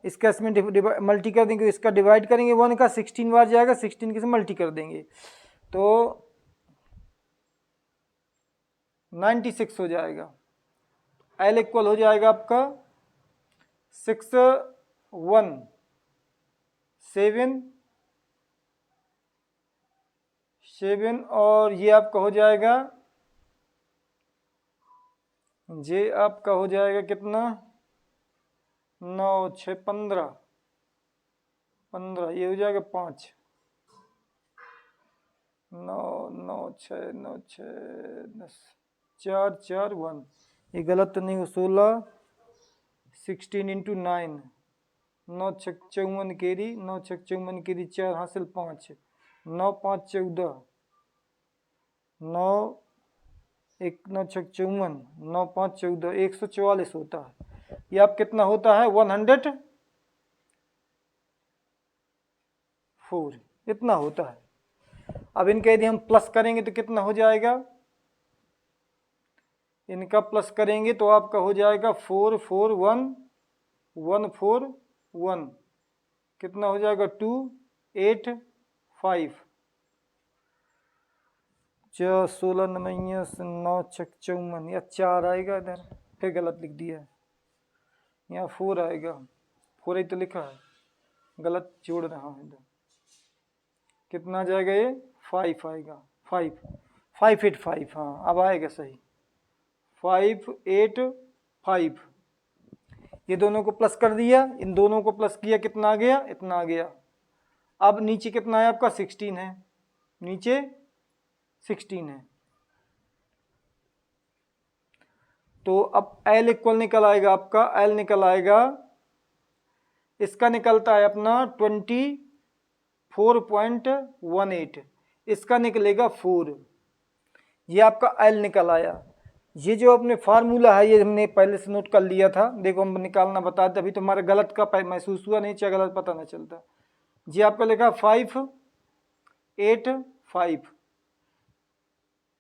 इसका इसमें मल्टी कर देंगे, इसका डिवाइड करेंगे 1 का, 16 बार जाएगा, 16 के से मल्टी कर देंगे तो 96 हो जाएगा। एल इक्वल हो जाएगा आपका 6 1 7 और ये आपका हो जाएगा, ये आपका हो जाएगा कितना 9 6 15, ये हो जाएगा 5 9 9 6 9 6 10 4 4 1, ये गलत तो नहीं हो, 16 16 इंटू 9, 9 6 54 केरी, 9 6 54 केरी 4 हासिल 5, 9 5 14, 9 1 9 6 54, 9 5 14, 144 होता है। ये आप कितना होता है 104, इतना होता है। अब इनका यदि हम प्लस करेंगे तो कितना हो जाएगा, इनका प्लस करेंगे तो आपका हो जाएगा 4 4 1 1 4 1, कितना हो जाएगा 2 8 5, 16 9 9 6 54, या 4 आएगा इधर, फिर गलत लिख दिया, यहाँ 4 आएगा, 4 ही तो लिखा है, गलत जोड़ रहा हूँ इधर, कितना आ जाएगा ये 5 आएगा, 5 5 8 5, हाँ अब आएगा सही, 5 8 5, ये दोनों को प्लस कर दिया, इन दोनों को प्लस किया, कितना आ गया इतना आ गया। अब नीचे कितना है आपका 16 है, नीचे 16 है, तो अब L इक्वल निकल आएगा आपका, L निकल आएगा, इसका निकलता है अपना 24.18, इसका निकलेगा 4, ये आपका L निकल आया। ये जो अपने फार्मूला है ये हमने पहले से नोट कर लिया था, देखो हम निकालना बताते, अभी तो हमारा गलत का महसूस हुआ नहीं, चाहे गलत पता ना चलता। जी आपका लिखा 5, 8, 5,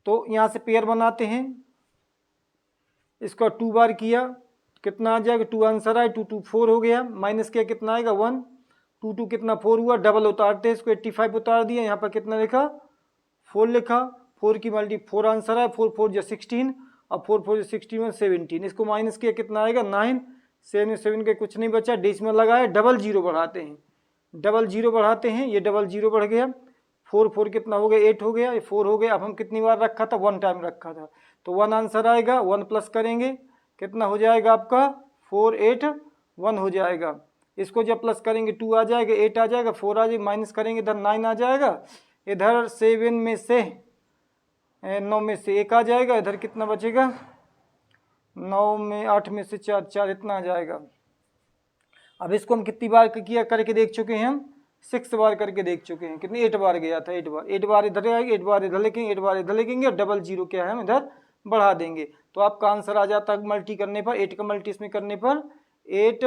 तो यहाँ से पेयर बनाते हैं, इसका 2 बार किया, कितना आ जाएगा, 2 आंसर आए, 2 2 4 हो गया, माइनस किया कितना आएगा 1, 2 2 कितना 4 हुआ, डबल उतारते हैं इसको, 85 उतार दिया, यहाँ पर कितना लिखा 4 लिखा, 4 की मल्टी 4 आंसर आया, 4 4 जो 16, और 4 4 जो 16 17, इसको माइनस किया कितना आएगा 9, 7 7 के कुछ नहीं बचा, डेसिमल लगाया, डबल जीरो बढ़ाते हैं, डबल जीरो बढ़ाते हैं, ये डबल जीरो बढ़ गया, 4 4 कितना हो गया 8 हो गया, ये 4 हो गया। अब हम कितनी बार रखा था, 1 टाइम रखा था, तो 1 आंसर आएगा, 1 प्लस करेंगे कितना हो जाएगा आपका 4 8 1 हो जाएगा, इसको जब प्लस करेंगे 2 आ जाएगा, 8 आ जाएगा, 4 आ जाएगा, माइनस करेंगे इधर 9 आ जाएगा, इधर 7 में से 9 में से 1 आ जाएगा, इधर कितना बचेगा 9 में 8 में से 4 4 इतना आ जाएगा। अब इसको हम कितनी बार किया करके देख चुके हैं, हम 6 बार करके देख चुके हैं, कितनी 8 बार गया था, 8 बार इधर आएगी, 8 बार इधर लिखेंगे, 8 बार इधर लिखेंगे, और डबल जीरो क्या है हम इधर बढ़ा देंगे, तो आपका आंसर आ जाता है मल्टी करने पर, 8 का मल्टी इसमें करने पर 8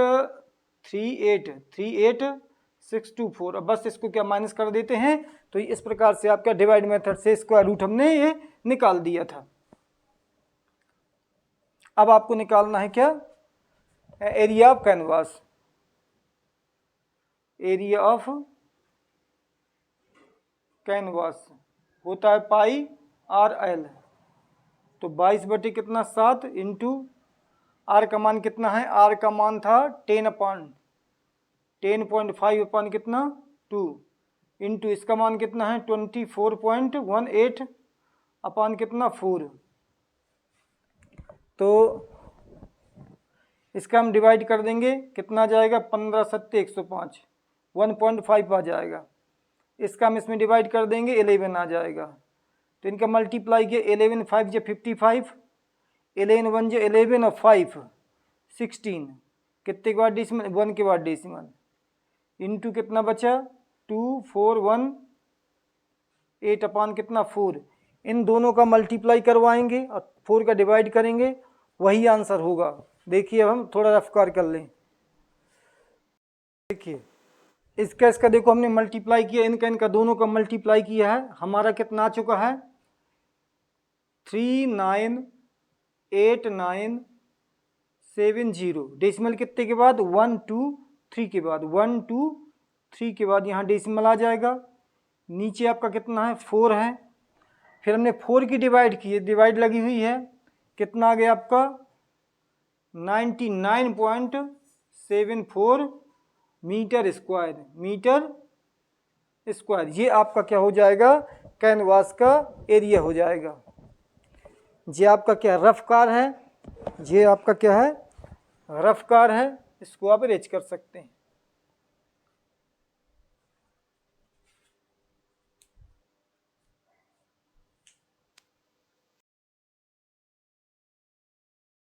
3 8 3 8 6 2 4। अब बस इसको क्या माइनस कर देते हैं, तो इस प्रकार से आपका डिवाइड मेथड से स्क्वायर रूट हमने ये निकाल दिया था। अब आपको निकालना है क्या, area of canvas, area of canvas होता है पाई आर एल, तो 22 बटे कितना 7 इंटू आर का मान कितना है, आर का मान था 10.5 अपन कितना 2, इंटू इसका मान कितना है 24.18 अपन कितना 4, तो इसका हम डिवाइड कर देंगे, कितना आ जाएगा 15 7 105, 1.5 आ जाएगा, इसका हम इसमें डिवाइड कर देंगे 11 आ जाएगा, तो इनका मल्टीप्लाई किया 11 5 जो 55, 11 1 जो 11 और 5 16, कितने के बाद डेसिमल 1 के बाद डेसिमल, इंटू कितना बचा 2 4 1 8 अपान कितना 4, इन दोनों का मल्टीप्लाई करवाएंगे और 4 का डिवाइड करेंगे, वही आंसर होगा। देखिए अब हम थोड़ा रफ्कार कर लें, देखिए इसका देखो हमने मल्टीप्लाई किया, इनका दोनों का मल्टीप्लाई किया है, हमारा कितना आ चुका है 398970, डेसिमल कितने के बाद 1 2 3 के बाद, 1 2 3 के बाद यहाँ डेसिमल आ जाएगा, नीचे आपका कितना है 4 है, फिर हमने 4 की डिवाइड की है, डिवाइड लगी हुई है, कितना आ गया आपका 99.74 मीटर स्क्वायर, मीटर स्क्वायर, ये आपका क्या हो जाएगा कैनवास का एरिया हो जाएगा। ये आपका क्या रफ कार है, ये आपका क्या है रफ कार है, इसको आप अरेंज कर सकते हैं।